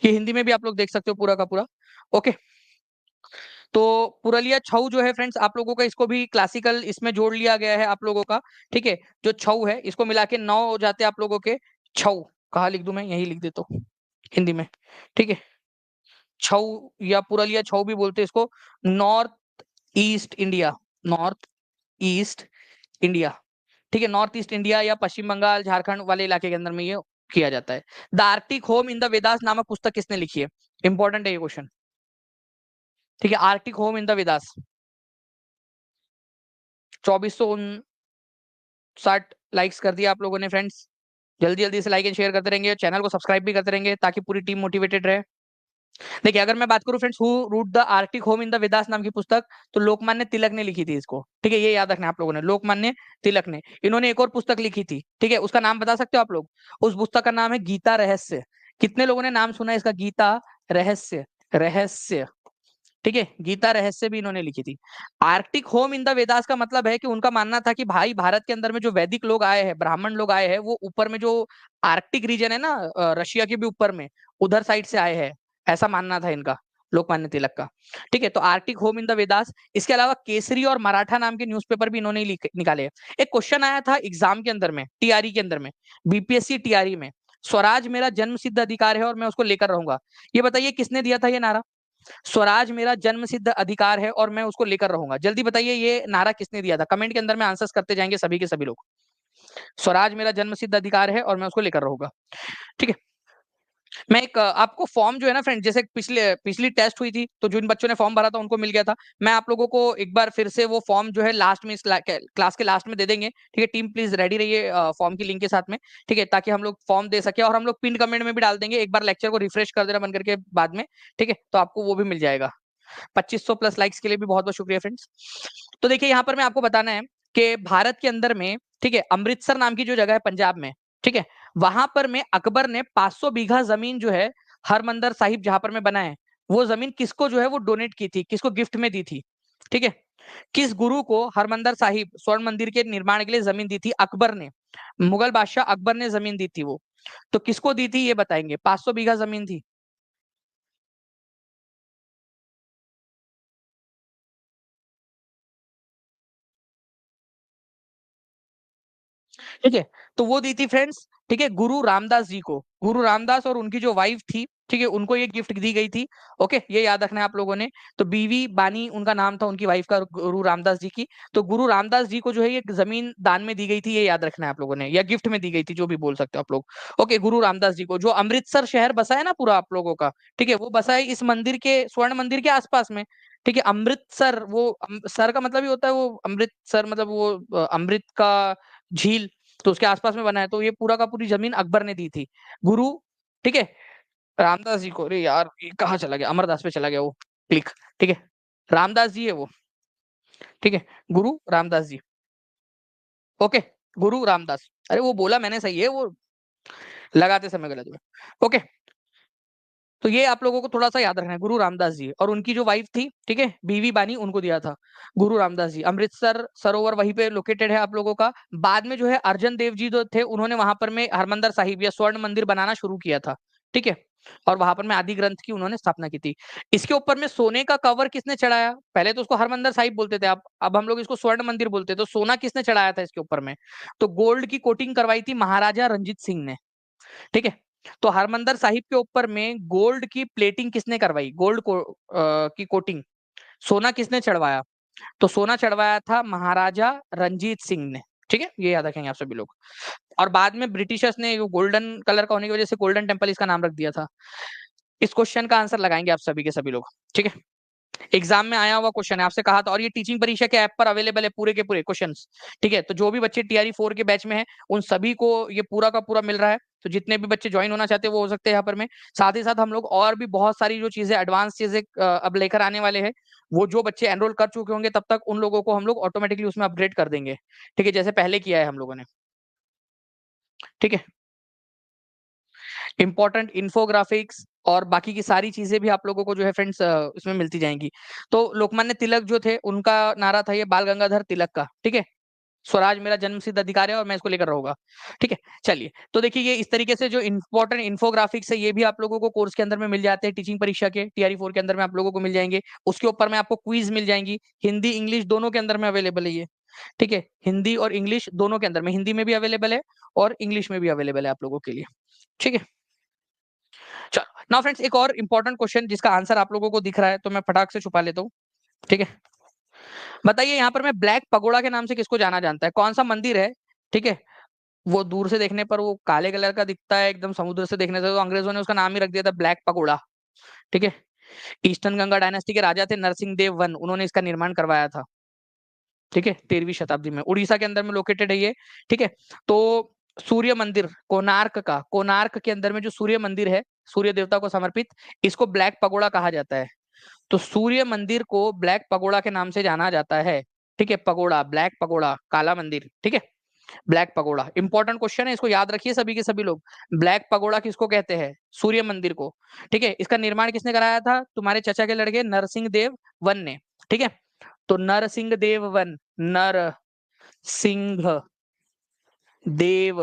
ये हिंदी में भी आप लोग देख सकते हो पूरा का पूरा। ओके, तो पुरलिया छऊ जो है फ्रेंड्स, आप लोगों का इसको भी क्लासिकल इसमें जोड़ लिया गया है आप लोगों का। ठीक है, जो छऊ है इसको मिला के 9 हो जाते हैं आप लोगों के छऊ। कहाँ लिख दूं मैं, यही लिख देता हूँ हिंदी में। ठीक है, छऊ या पुरलिया छऊ भी बोलते हैं इसको। North east India, north east India, ठीक है, नॉर्थ ईस्ट इंडिया या पश्चिम बंगाल झारखंड वाले इलाके के अंदर में ये किया जाता है। The Arctic home in the Vedas नामक पुस्तक किसने लिखी है? इंपॉर्टेंट है ये क्वेश्चन, ठीक है। Arctic home in the Vedas, 2459 likes कर दिया आप लोगों ने फ्रेंड्स। जल्दी जल्दी से लाइक एंड शेयर करते रहेंगे, चैनल को सब्सक्राइब भी करते रहेंगे, ताकि पूरी टीम मोटिवेटेड रहे। देखिए, अगर मैं बात करूं friends, who wrote the Arctic home in the Vedas नाम की पुस्तक, तो लोकमान्य तिलक ने लिखी थी इसको। ठीक है, ये याद रखना है आप लोगों ने, लोकमान्य तिलक ने। इन्होंने एक और पुस्तक लिखी थी, ठीक है, उसका नाम बता सकते हो आप लोग? उस पुस्तक का नाम है गीता रहस्य। कितने लोगों ने नाम सुना है इसका? गीता रहस्य, रहस्य, ठीक है, गीता रहस्य भी इन्होंने लिखी थी। Arctic home in the Vedas का मतलब है कि उनका मानना था कि भाई भारत के अंदर में जो वैदिक लोग आए हैं, ब्राह्मण लोग आए हैं, वो ऊपर में जो आर्कटिक रीजन है ना, रशिया के भी ऊपर में, उधर साइड से आए हैं, ऐसा मानना था इनका, लोकमान्य तिलक का। ठीक है, तो Arctic home in the Vedas. इसके अलावा केसरी और मराठा नाम के न्यूज़पेपर भी इन्होंने निकाले हैं। एक क्वेश्चन आया था एग्जाम के अंदर में, टीआरई के अंदर में, बीपीएससी टीआरई में, स्वराज मेरा जन्म सिद्ध अधिकार है और मैं उसको लेकर रहूंगा। ये बताइए किसने दिया था ये नारा? स्वराज मेरा जन्म सिद्ध अधिकार है और मैं उसको लेकर रहूंगा। जल्दी बताइए ये नारा किसने दिया था? कमेंट के अंदर में आंसर्स करते जाएंगे सभी के सभी लोग। स्वराज मेरा जन्म सिद्ध अधिकार है और मैं उसको लेकर रहूंगा, ठीक है। मैं एक आपको फॉर्म जो है ना फ्रेंड, जैसे पिछली टेस्ट हुई थी तो जिन बच्चों ने फॉर्म भरा था उनको मिल गया था। मैं आप लोगों को एक बार फिर से वो फॉर्म जो है लास्ट में, इस क्लास के लास्ट में दे देंगे। ठीक है, टीम प्लीज रेडी रहिए फॉर्म की लिंक के साथ में। ठीक है, ताकि हम लोग फॉर्म दे सके, और हम लोग पिन कमेंट में भी डाल देंगे। एक बार लेक्चर को रिफ्रेश कर देना बंद करके बाद में। ठीक है, तो आपको वो भी मिल जाएगा। 2500 प्लस लाइक्स के लिए भी बहुत बहुत शुक्रिया फ्रेंड्स। तो देखिए यहाँ पर मैं आपको बताना है कि भारत के अंदर में, ठीक है, अमृतसर नाम की जो जगह है पंजाब में, ठीक है, वहां पर में अकबर ने 500 बीघा जमीन जो है हरमंदिर साहिब जहां पर में बना है, वो जमीन किसको जो है वो डोनेट की थी, किसको गिफ्ट में दी थी? ठीक है, किस गुरु को हरमंदिर साहिब स्वर्ण मंदिर के निर्माण के लिए जमीन दी थी अकबर ने? मुगल बादशाह अकबर ने जमीन दी थी वो, तो किसको दी थी ये बताएंगे। 500 बीघा जमीन थी। ठीक है, तो वो दी थी फ्रेंड्स, ठीक है, गुरु रामदास जी को। गुरु रामदास और उनकी जो वाइफ थी, ठीक है, उनको ये गिफ्ट दी गई थी। ओके, ये याद रखना है आप लोगों ने। तो बीवी बानी उनका नाम था, उनकी वाइफ का, गुरु रामदास जी की। तो गुरु रामदास जी को जो है ये जमीन दान में दी गई थी, ये याद रखना है आप लोगों ने, या गिफ्ट में दी गई थी, जो भी बोल सकते हो आप लोग। ओके, गुरु रामदास जी को, जो अमृतसर शहर बसा है ना पूरा आप लोगों का, ठीक है, वो बसा है इस मंदिर के, स्वर्ण मंदिर के आसपास में। ठीक है, अमृतसर, वो सर का मतलब ही होता है वो, अमृतसर मतलब वो अमृत का झील, तो उसके आसपास में बना है। तो ये पूरा का पूरी जमीन अकबर ने दी थी गुरु, ठीक है, रामदास जी को। अरे यार ये कहाँ चला गया, अमरदास पे चला गया वो क्लिक। ठीक है, रामदास जी है वो। ठीक है, गुरु रामदास जी। ओके, गुरु रामदास, अरे वो बोला मैंने सही है, वो लगाते समय गलत हुआ। ओके, तो ये आप लोगों को थोड़ा सा याद रखना है, गुरु रामदास जी और उनकी जो वाइफ थी, ठीक है, बीवी बानी, उनको दिया था गुरु रामदास जी। अमृतसर सरोवर वहीं पे लोकेटेड है आप लोगों का। बाद में जो है अर्जन देव जी जो थे, उन्होंने वहां पर में हरमंदिर साहिब या स्वर्ण मंदिर बनाना शुरू किया था। ठीक है, और वहां पर में आदि ग्रंथ की उन्होंने स्थापना की थी। इसके ऊपर में सोने का कवर किसने चढ़ाया? पहले तो उसको हरमंदिर साहिब बोलते थे आप, अब हम लोग इसको स्वर्ण मंदिर बोलते हैं। तो सोना किसने चढ़ाया था इसके ऊपर में? तो गोल्ड की कोटिंग करवाई थी महाराजा रंजीत सिंह ने। ठीक है, तो हरमंदिर साहिब के ऊपर में गोल्ड की प्लेटिंग किसने करवाई, गोल्ड को की कोटिंग सोना किसने चढ़वाया? तो सोना चढ़वाया था महाराजा रंजीत सिंह ने। ठीक है, ये याद रखेंगे आप सभी लोग। और बाद में ब्रिटिशर्स ने गोल्डन कलर का होने की वजह से गोल्डन टेम्पल इसका नाम रख दिया था। इस क्वेश्चन का आंसर लगाएंगे आप सभी के सभी लोग। ठीक है, एग्जाम में आया हुआ क्वेश्चन है, आपसे कहा था, और ये टीचिंग परीक्षा के ऐप पर अवेलेबल है पूरे के पूरे क्वेश्चंस। ठीक है, तो जो भी बच्चे टीआरई 4 के बैच में हैं, उन सभी को ये पूरा का पूरा मिल रहा है। तो जितने भी बच्चे ज्वाइन होना चाहते हैं वो हो सकते हैं यहाँ पर में। साथ ही साथ हम लोग और भी बहुत सारी जो चीजें, एडवांस चीजें अब लेकर आने वाले हैं। वो जो बच्चे एनरोल कर चुके होंगे तब तक उन लोगों को हम लोग ऑटोमेटिकली उसमें अपग्रेड कर देंगे। ठीक है, जैसे पहले किया है हम लोगों ने। ठीक है, इंपॉर्टेंट इंफोग्राफिक्स और बाकी की सारी चीजें भी आप लोगों को जो है फ्रेंड्स इसमें मिलती जाएंगी। तो लोकमान्य तिलक जो थे, उनका नारा था ये बाल गंगाधर तिलक का। ठीक है, स्वराज मेरा जन्म सिद्ध अधिकार है और मैं इसको लेकर रहूंगा। ठीक है, चलिए, तो देखिए ये इस तरीके से जो इंपॉर्टेंट इंफोग्राफिक्स है ये भी आप लोगों को कोर्स के अंदर में मिल जाते हैं, टीचिंग परीक्षा के टीआरई 4 के अंदर में आप लोगों को मिल जाएंगे। उसके ऊपर में आपको क्विज मिल जाएंगी, हिंदी इंग्लिश दोनों के अंदर में अवेलेबल है ये। ठीक है, हिंदी और इंग्लिश दोनों के अंदर में, हिंदी में भी अवेलेबल है और इंग्लिश में भी अवेलेबल है आप लोगों के लिए। ठीक है, चलो नाउ फ्रेंड्स, एक और इंपॉर्टेंट क्वेश्चन जिसका आंसर आप लोगों को दिख रहा है, तो मैं फटाक से छुपा लेता हूँ। ठीक है, बताइए यहाँ पर मैं ब्लैक पगोड़ा के नाम से किसको जाना जानता है, कौन सा मंदिर है? ठीक है, वो दूर से देखने पर वो काले कलर का दिखता है एकदम, समुद्र से देखने से, तो अंग्रेजों ने उसका नाम ही रख दिया था ब्लैक पगोड़ा। ठीक है, ईस्टर्न गंगा डायनेस्टी के राजा थे नरसिंह देव वन, उन्होंने इसका निर्माण करवाया था। ठीक है, 13वीं शताब्दी में, उड़ीसा के अंदर में लोकेटेड है ये। ठीक है, तो सूर्य मंदिर कोणार्क का, कोणार्क के अंदर में जो सूर्य मंदिर है, सूर्य देवता को समर्पित, इसको ब्लैक पगोड़ा कहा जाता है। तो सूर्य मंदिर को ब्लैक पगोड़ा के नाम से जाना जाता है। ठीक है, पगोड़ा, ब्लैक पगोड़ा, काला मंदिर। ठीक है, ब्लैक पगोड़ा इंपॉर्टेंट क्वेश्चन है, इसको याद रखिए सभी के सभी लोग। ब्लैक पगोड़ा किसको कहते हैं? सूर्य मंदिर को। ठीक है, इसका निर्माण किसने कराया था? तुम्हारे चाचा के लड़के नरसिंह देव वन ने। ठीक है, तो नरसिंह देव वन, नर सिंह देव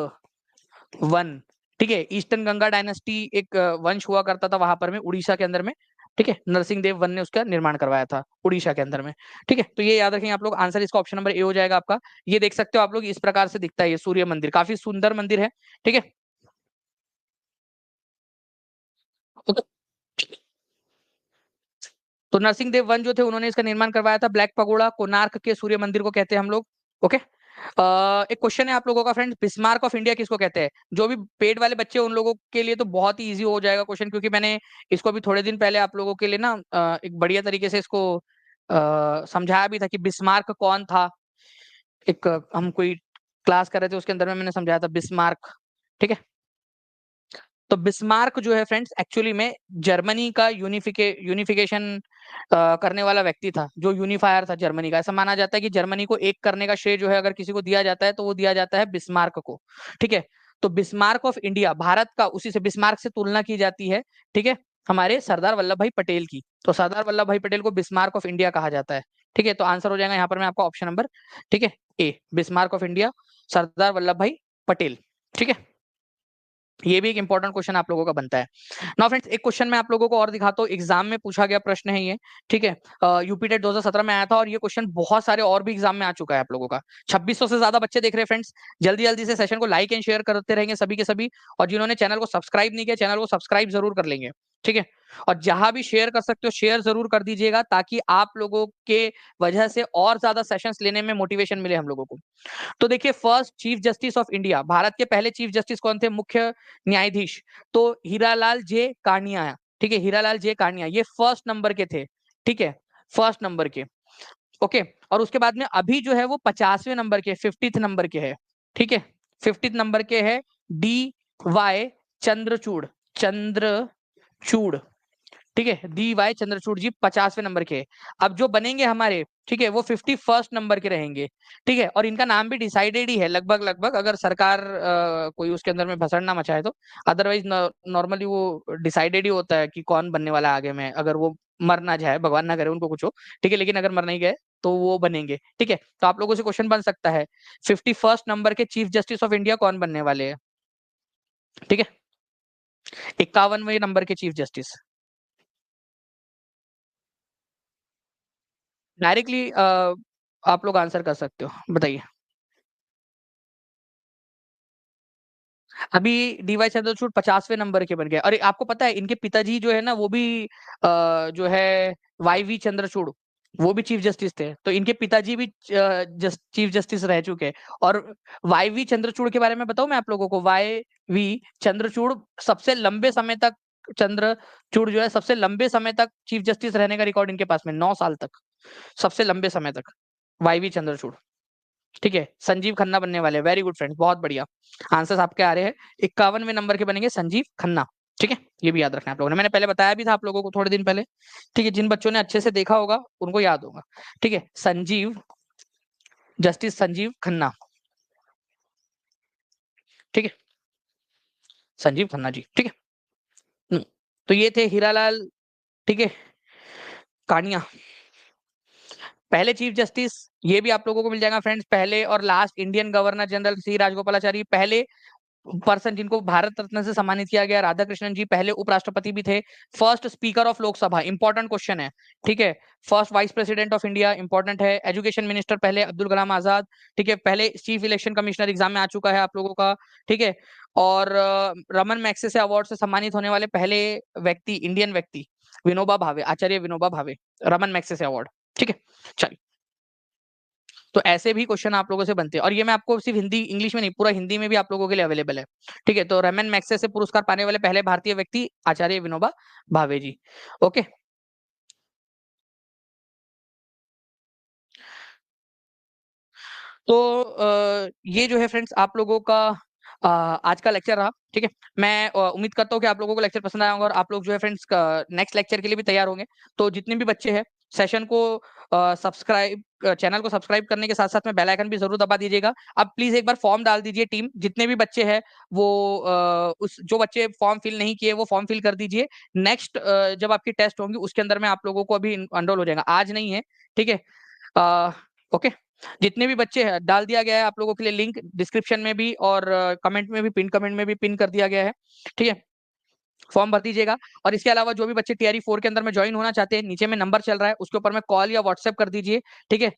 वन। ठीक है, ईस्टर्न गंगा डायनेस्टी एक वंश हुआ करता था वहां पर में, उड़ीसा के अंदर में। ठीक है, नरसिंह देव वन ने उसका निर्माण करवाया था उड़ीसा के अंदर में। ठीक है, तो ये याद रखेंगे आप लोग, आंसर इसका ऑप्शन नंबर ए हो जाएगा आपका। ये देख सकते हो आप लोग, इस प्रकार से दिखता है ये सूर्य मंदिर, काफी सुंदर मंदिर है। ठीक है, तो नरसिंह देव वन जो थे उन्होंने इसका निर्माण करवाया था। ब्लैक पगोड़ा कोणार्क के सूर्य मंदिर को कहते हैं हम लोग। ओके, एक क्वेश्चन है आप लोगों का फ्रेंड्स, बिस्मार्क ऑफ इंडिया किसको कहते हैं? जो भी पेड वाले बच्चे उन लोगों के लिए तो बहुत ही इजी हो जाएगा क्वेश्चन, क्योंकि मैंने इसको भी थोड़े दिन पहले आप लोगों के लिए ना एक बढ़िया तरीके से इसको समझाया भी था कि बिस्मार्क कौन था। एक हम कोई क्लास कर रहे थे उसके अंदर में मैंने समझाया था बिस्मार्क। ठीक है, तो बिस्मार्क जो है फ्रेंड्स एक्चुअली में जर्मनी का यूनिफिकेशन करने वाला व्यक्ति था, जो यूनिफायर था जर्मनी का। ऐसा माना जाता है कि जर्मनी को एक करने का श्रेय जो है अगर किसी को दिया जाता है तो वो दिया जाता है बिस्मार्क को। ठीक है, तो बिस्मार्क ऑफ इंडिया भारत का, उसी से बिस्मार्क से तुलना की जाती है। ठीक है, हमारे सरदार वल्लभ भाई पटेल की, तो सरदार वल्लभ भाई पटेल को बिस्मार्क ऑफ इंडिया कहा जाता है। ठीक है, तो आंसर हो जाएगा यहाँ पर मैं आपका ऑप्शन नंबर, ठीक है, ए, Bismarck of India, Sardar Vallabh भाई पटेल। ठीक है, ये भी एक इंपॉर्टेंट क्वेश्चन आप लोगों का बनता है। नाउ फ्रेंड्स, एक क्वेश्चन मैं आप लोगों को और दिखाता हूँ, एग्जाम में पूछा गया प्रश्न है ये। ठीक है, यूपी टेट 2017 में आया था और ये क्वेश्चन बहुत सारे और भी एग्जाम में आ चुका है आप लोगों का। 2600 से ज्यादा बच्चे देख रहे हैं फ्रेंड्स। जल्दी जल्दी से सेशन को लाइक एंड शेयर करते रहेंगे सभी के सभी, और जिन्होंने चैनल को सब्सक्राइब नहीं किया चैनल को सब्सक्राइब जरूर कर लेंगे। ठीक है, और जहां भी शेयर कर सकते हो शेयर जरूर कर दीजिएगा, ताकि आप लोगों के वजह से और ज्यादा सेशंस लेने में मोटिवेशन मिले हम लोगों को। तो देखिए, first chief justice of India, Bharat के पहले चीफ जस्टिस कौन थे, मुख्य न्यायाधीश? तो हीरालाल जे कानिया। ठीक है, हीरालाल जे कानिया, ये फर्स्ट नंबर के थे। ठीक है, फर्स्ट नंबर के। ओके, और उसके बाद में अभी जो है वो 50वें नंबर के, 50th नंबर के है। ठीक है, 50th नंबर के है डी वाई चंद्रचूड़। चंद्रचूड़, ठीक है, डी वाई चंद्रचूड़ जी 50वें नंबर के। अब जो बनेंगे हमारे, ठीक है, वो 51st नंबर के रहेंगे। ठीक है, और इनका नाम भी डिसाइडेड ही है लगभग लगभग, अगर सरकार कोई उसके अंदर में भसड़ ना मचाए तो। अदरवाइज नॉर्मली वो डिसाइडेड ही होता है कि कौन बनने वाला है आगे में, अगर वो मर ना जाए, भगवान ना करे उनको कुछ हो। ठीक है, लेकिन अगर मर नहीं गए तो वो बनेंगे। ठीक है, तो आप लोगों से क्वेश्चन बन सकता है, 51st नंबर के चीफ जस्टिस ऑफ इंडिया कौन बनने वाले हैं? ठीक है, 51वें नंबर के चीफ जस्टिस। डायरेक्टली आप लोग आंसर कर सकते हो, बताइए। अभी डीवाई चंद्रचूड़ 50वें नंबर के बन गए। और आपको पता है इनके पिताजी जो है ना, वो भी जो है वाई वी चंद्रचूड़, वो भी चीफ जस्टिस थे। तो इनके पिताजी भी चीफ जस्टिस रह चुके हैं। और वाई वी चंद्रचूड़ के बारे में बताऊं मैं आप लोगों को, वाई वी चंद्रचूड़ सबसे लंबे समय तक, चंद्रचूड़ जो है सबसे लंबे समय तक चीफ जस्टिस रहने का रिकॉर्ड इनके पास में, 9 साल तक, सबसे लंबे समय तक वाई वी चंद्रचूड़। ठीक है, संजीव खन्ना बनने वाले, वेरी गुड फ्रेंड्स, बहुत बढ़िया आंसर्स आपके आ रहे हैं। 51वें नंबर के बनेंगे संजीव खन्ना। ठीक है, ये भी याद रखना आप लोगों ने, मैंने पहले बताया भी था आप लोगों को थोड़े दिन पहले। ठीक है, जिन बच्चों ने अच्छे से देखा होगा उनको याद होगा। ठीक है, संजीव, जस्टिस संजीव खन्ना। ठीक है, संजीव खन्ना जी। ठीक है, तो ये थे हीरालाल, ठीक है, कानिया, पहले चीफ जस्टिस। ये भी आप लोगों को मिल जाएगा फ्रेंड्स, पहले और लास्ट इंडियन गवर्नर जनरल सी राजगोपालाचारी, पहले पर्सन जिनको भारत रत्न से सम्मानित किया गया राधा कृष्णन जी, पहले उपराष्ट्रपति भी थे, first speaker of Lok Sabha, important question है। ठीक है, first vice president of India, important है। एजुकेशन मिनिस्टर पहले अब्दुल कलाम आजाद। ठीक है, पहले चीफ इलेक्शन कमिश्नर, एग्जाम में आ चुका है आप लोगों का। ठीक है, और रमन मैग्सेसे अवार्ड से सम्मानित होने वाले पहले व्यक्ति, इंडियन व्यक्ति, विनोबा भावे, आचार्य विनोबा भावे, रमन मैग्सेसे अवार्ड। ठीक है, चलिए, तो ऐसे भी क्वेश्चन आप लोगों से बनते हैं, और ये मैं आपको सिर्फ हिंदी इंग्लिश में नहीं, पूरा हिंदी में भी आप लोगों के लिए अवेलेबल है। ठीक है, तो रमन मैग्सेसे पुरस्कार पाने वाले पहले भारतीय व्यक्ति आचार्य विनोबा भावे जी। ओके, तो ये जो है फ्रेंड्स आप लोगों का आज का लेक्चर रहा। ठीक है, मैं उम्मीद करता हूँ कि आप लोगों को लेक्चर पसंद आया होगा, और आप लोग जो है फ्रेंड्स नेक्स्ट लेक्चर के लिए भी तैयार होंगे। तो जितने भी बच्चे हैं, सेशन को सब्सक्राइब, चैनल को सब्सक्राइब करने के साथ साथ में बेल आइकन भी जरूर दबा दीजिएगा। अब प्लीज एक बार फॉर्म डाल दीजिए टीम, जितने भी बच्चे हैं वो उस, जो बच्चे फॉर्म फिल नहीं किए वो फॉर्म फिल कर दीजिए। नेक्स्ट जब आपकी टेस्ट होंगी उसके अंदर में आप लोगों को अभी एनरोल हो जाएगा, आज नहीं है। ठीक है, ओके, जितने भी बच्चे हैं डाल दिया गया है आप लोगों के लिए, लिंक डिस्क्रिप्शन में भी और कमेंट में भी, पिन कमेंट में भी पिन कर दिया गया है। ठीक है, फॉर्म भर दीजिएगा। और इसके अलावा जो भी बच्चे टीआरई 4 के अंदर में ज्वाइन होना चाहते हैं, नीचे में नंबर चल रहा है उसके ऊपर में कॉल या व्हाट्सएप कर दीजिए। ठीक है,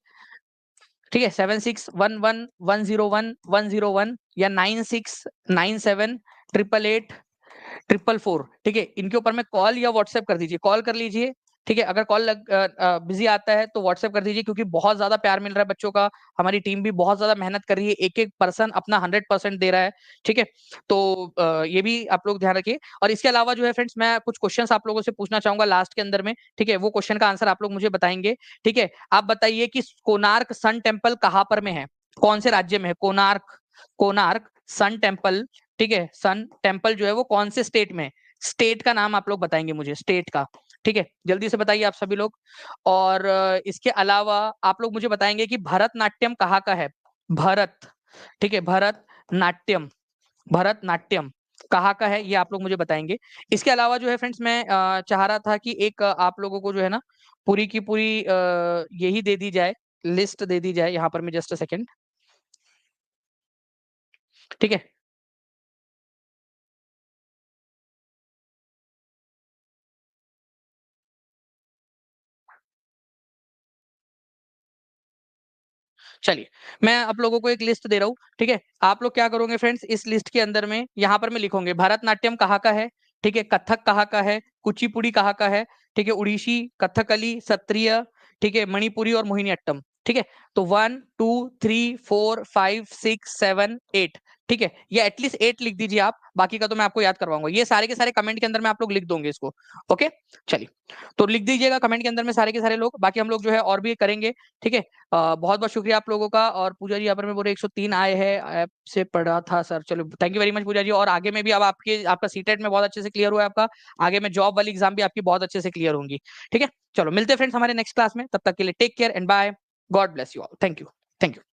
ठीक है, 7611101101 या 9697888844। ठीक है, इनके ऊपर में कॉल या व्हाट्सएप कर दीजिए, कॉल कर लीजिए। ठीक है, अगर कॉल बिजी आता है तो व्हाट्सएप कर दीजिए, क्योंकि बहुत ज्यादा प्यार मिल रहा है बच्चों का, हमारी टीम भी बहुत ज्यादा मेहनत कर रही है, एक एक पर्सन अपना 100% दे रहा है। ठीक है, तो ये भी आप लोग ध्यान रखिए। और इसके अलावा जो है फ्रेंड्स, मैं कुछ क्वेश्चंस आप लोगों से पूछना चाहूंगा लास्ट के अंदर में। ठीक है, वो क्वेश्चन का आंसर आप लोग मुझे बताएंगे। ठीक है, आप बताइए कि कोणार्क सन टेम्पल कहाँ पर में है, कौन से राज्य में है कोणार्क, कोणार्क सन टेम्पल। ठीक है, सन टेम्पल जो है वो कौन से स्टेट में है, स्टेट का नाम आप लोग बताएंगे मुझे, स्टेट का। ठीक है, जल्दी से बताइए आप सभी लोग। और इसके अलावा आप लोग मुझे बताएंगे कि भरतनाट्यम कहाँ का है, भरत, ठीक है, भरतनाट्यम, भरतनाट्यम कहाँ का है, ये आप लोग मुझे बताएंगे। इसके अलावा जो है फ्रेंड्स, मैं चाह रहा था कि एक आप लोगों को जो है ना पूरी की पूरी यही दे दी जाए, लिस्ट दे दी जाए यहाँ पर, मैं जस्ट अ सेकेंड। ठीक है, चलिए मैं आप लोगों को एक लिस्ट दे रहा हूँ। ठीक है, आप लोग क्या करोगे फ्रेंड्स, इस लिस्ट के अंदर में यहाँ पर मैं लिखोगे भरतनाट्यम कहाँ का है, ठीक है, कथक कहाँ का है, कुचिपुड़ी कहाँ का है, ठीक है, उड़ीसी, कथकली, सत्रिय, ठीक है, मणिपुरी और मोहिनीअट्टम। ठीक है, तो 1 2 3 4 5 6 7 8। ठीक है, ये एटलीस्ट 8 लिख दीजिए आप, बाकी का तो मैं आपको याद करवाऊंगा, ये सारे के सारे कमेंट के अंदर में आप लोग लिख दोगे इसको। ओके, चलिए, तो लिख दीजिएगा कमेंट के अंदर में सारे के सारे लोग, बाकी हम लोग जो है और भी करेंगे। ठीक है, बहुत बहुत शुक्रिया आप लोगों का। और पूजा जी यहाँ पर मैं बोले 103 आए हैं, ऐप से पढ़ा था सर, चलो थैंक यू वेरी मच पूजा जी। और आगे में भी अब आपके आपका सीटेट में बहुत अच्छे से क्लियर हुआ है आपका, आगे में जॉब वाली एग्जाम भी आपकी बहुत अच्छे से क्लियर होंगी। ठीक है, चलो मिलते हैं फ्रेंड्स हमारे नेक्स्ट क्लास में, तब तक के लिए take care and bye, God bless you all, thank you, thank you.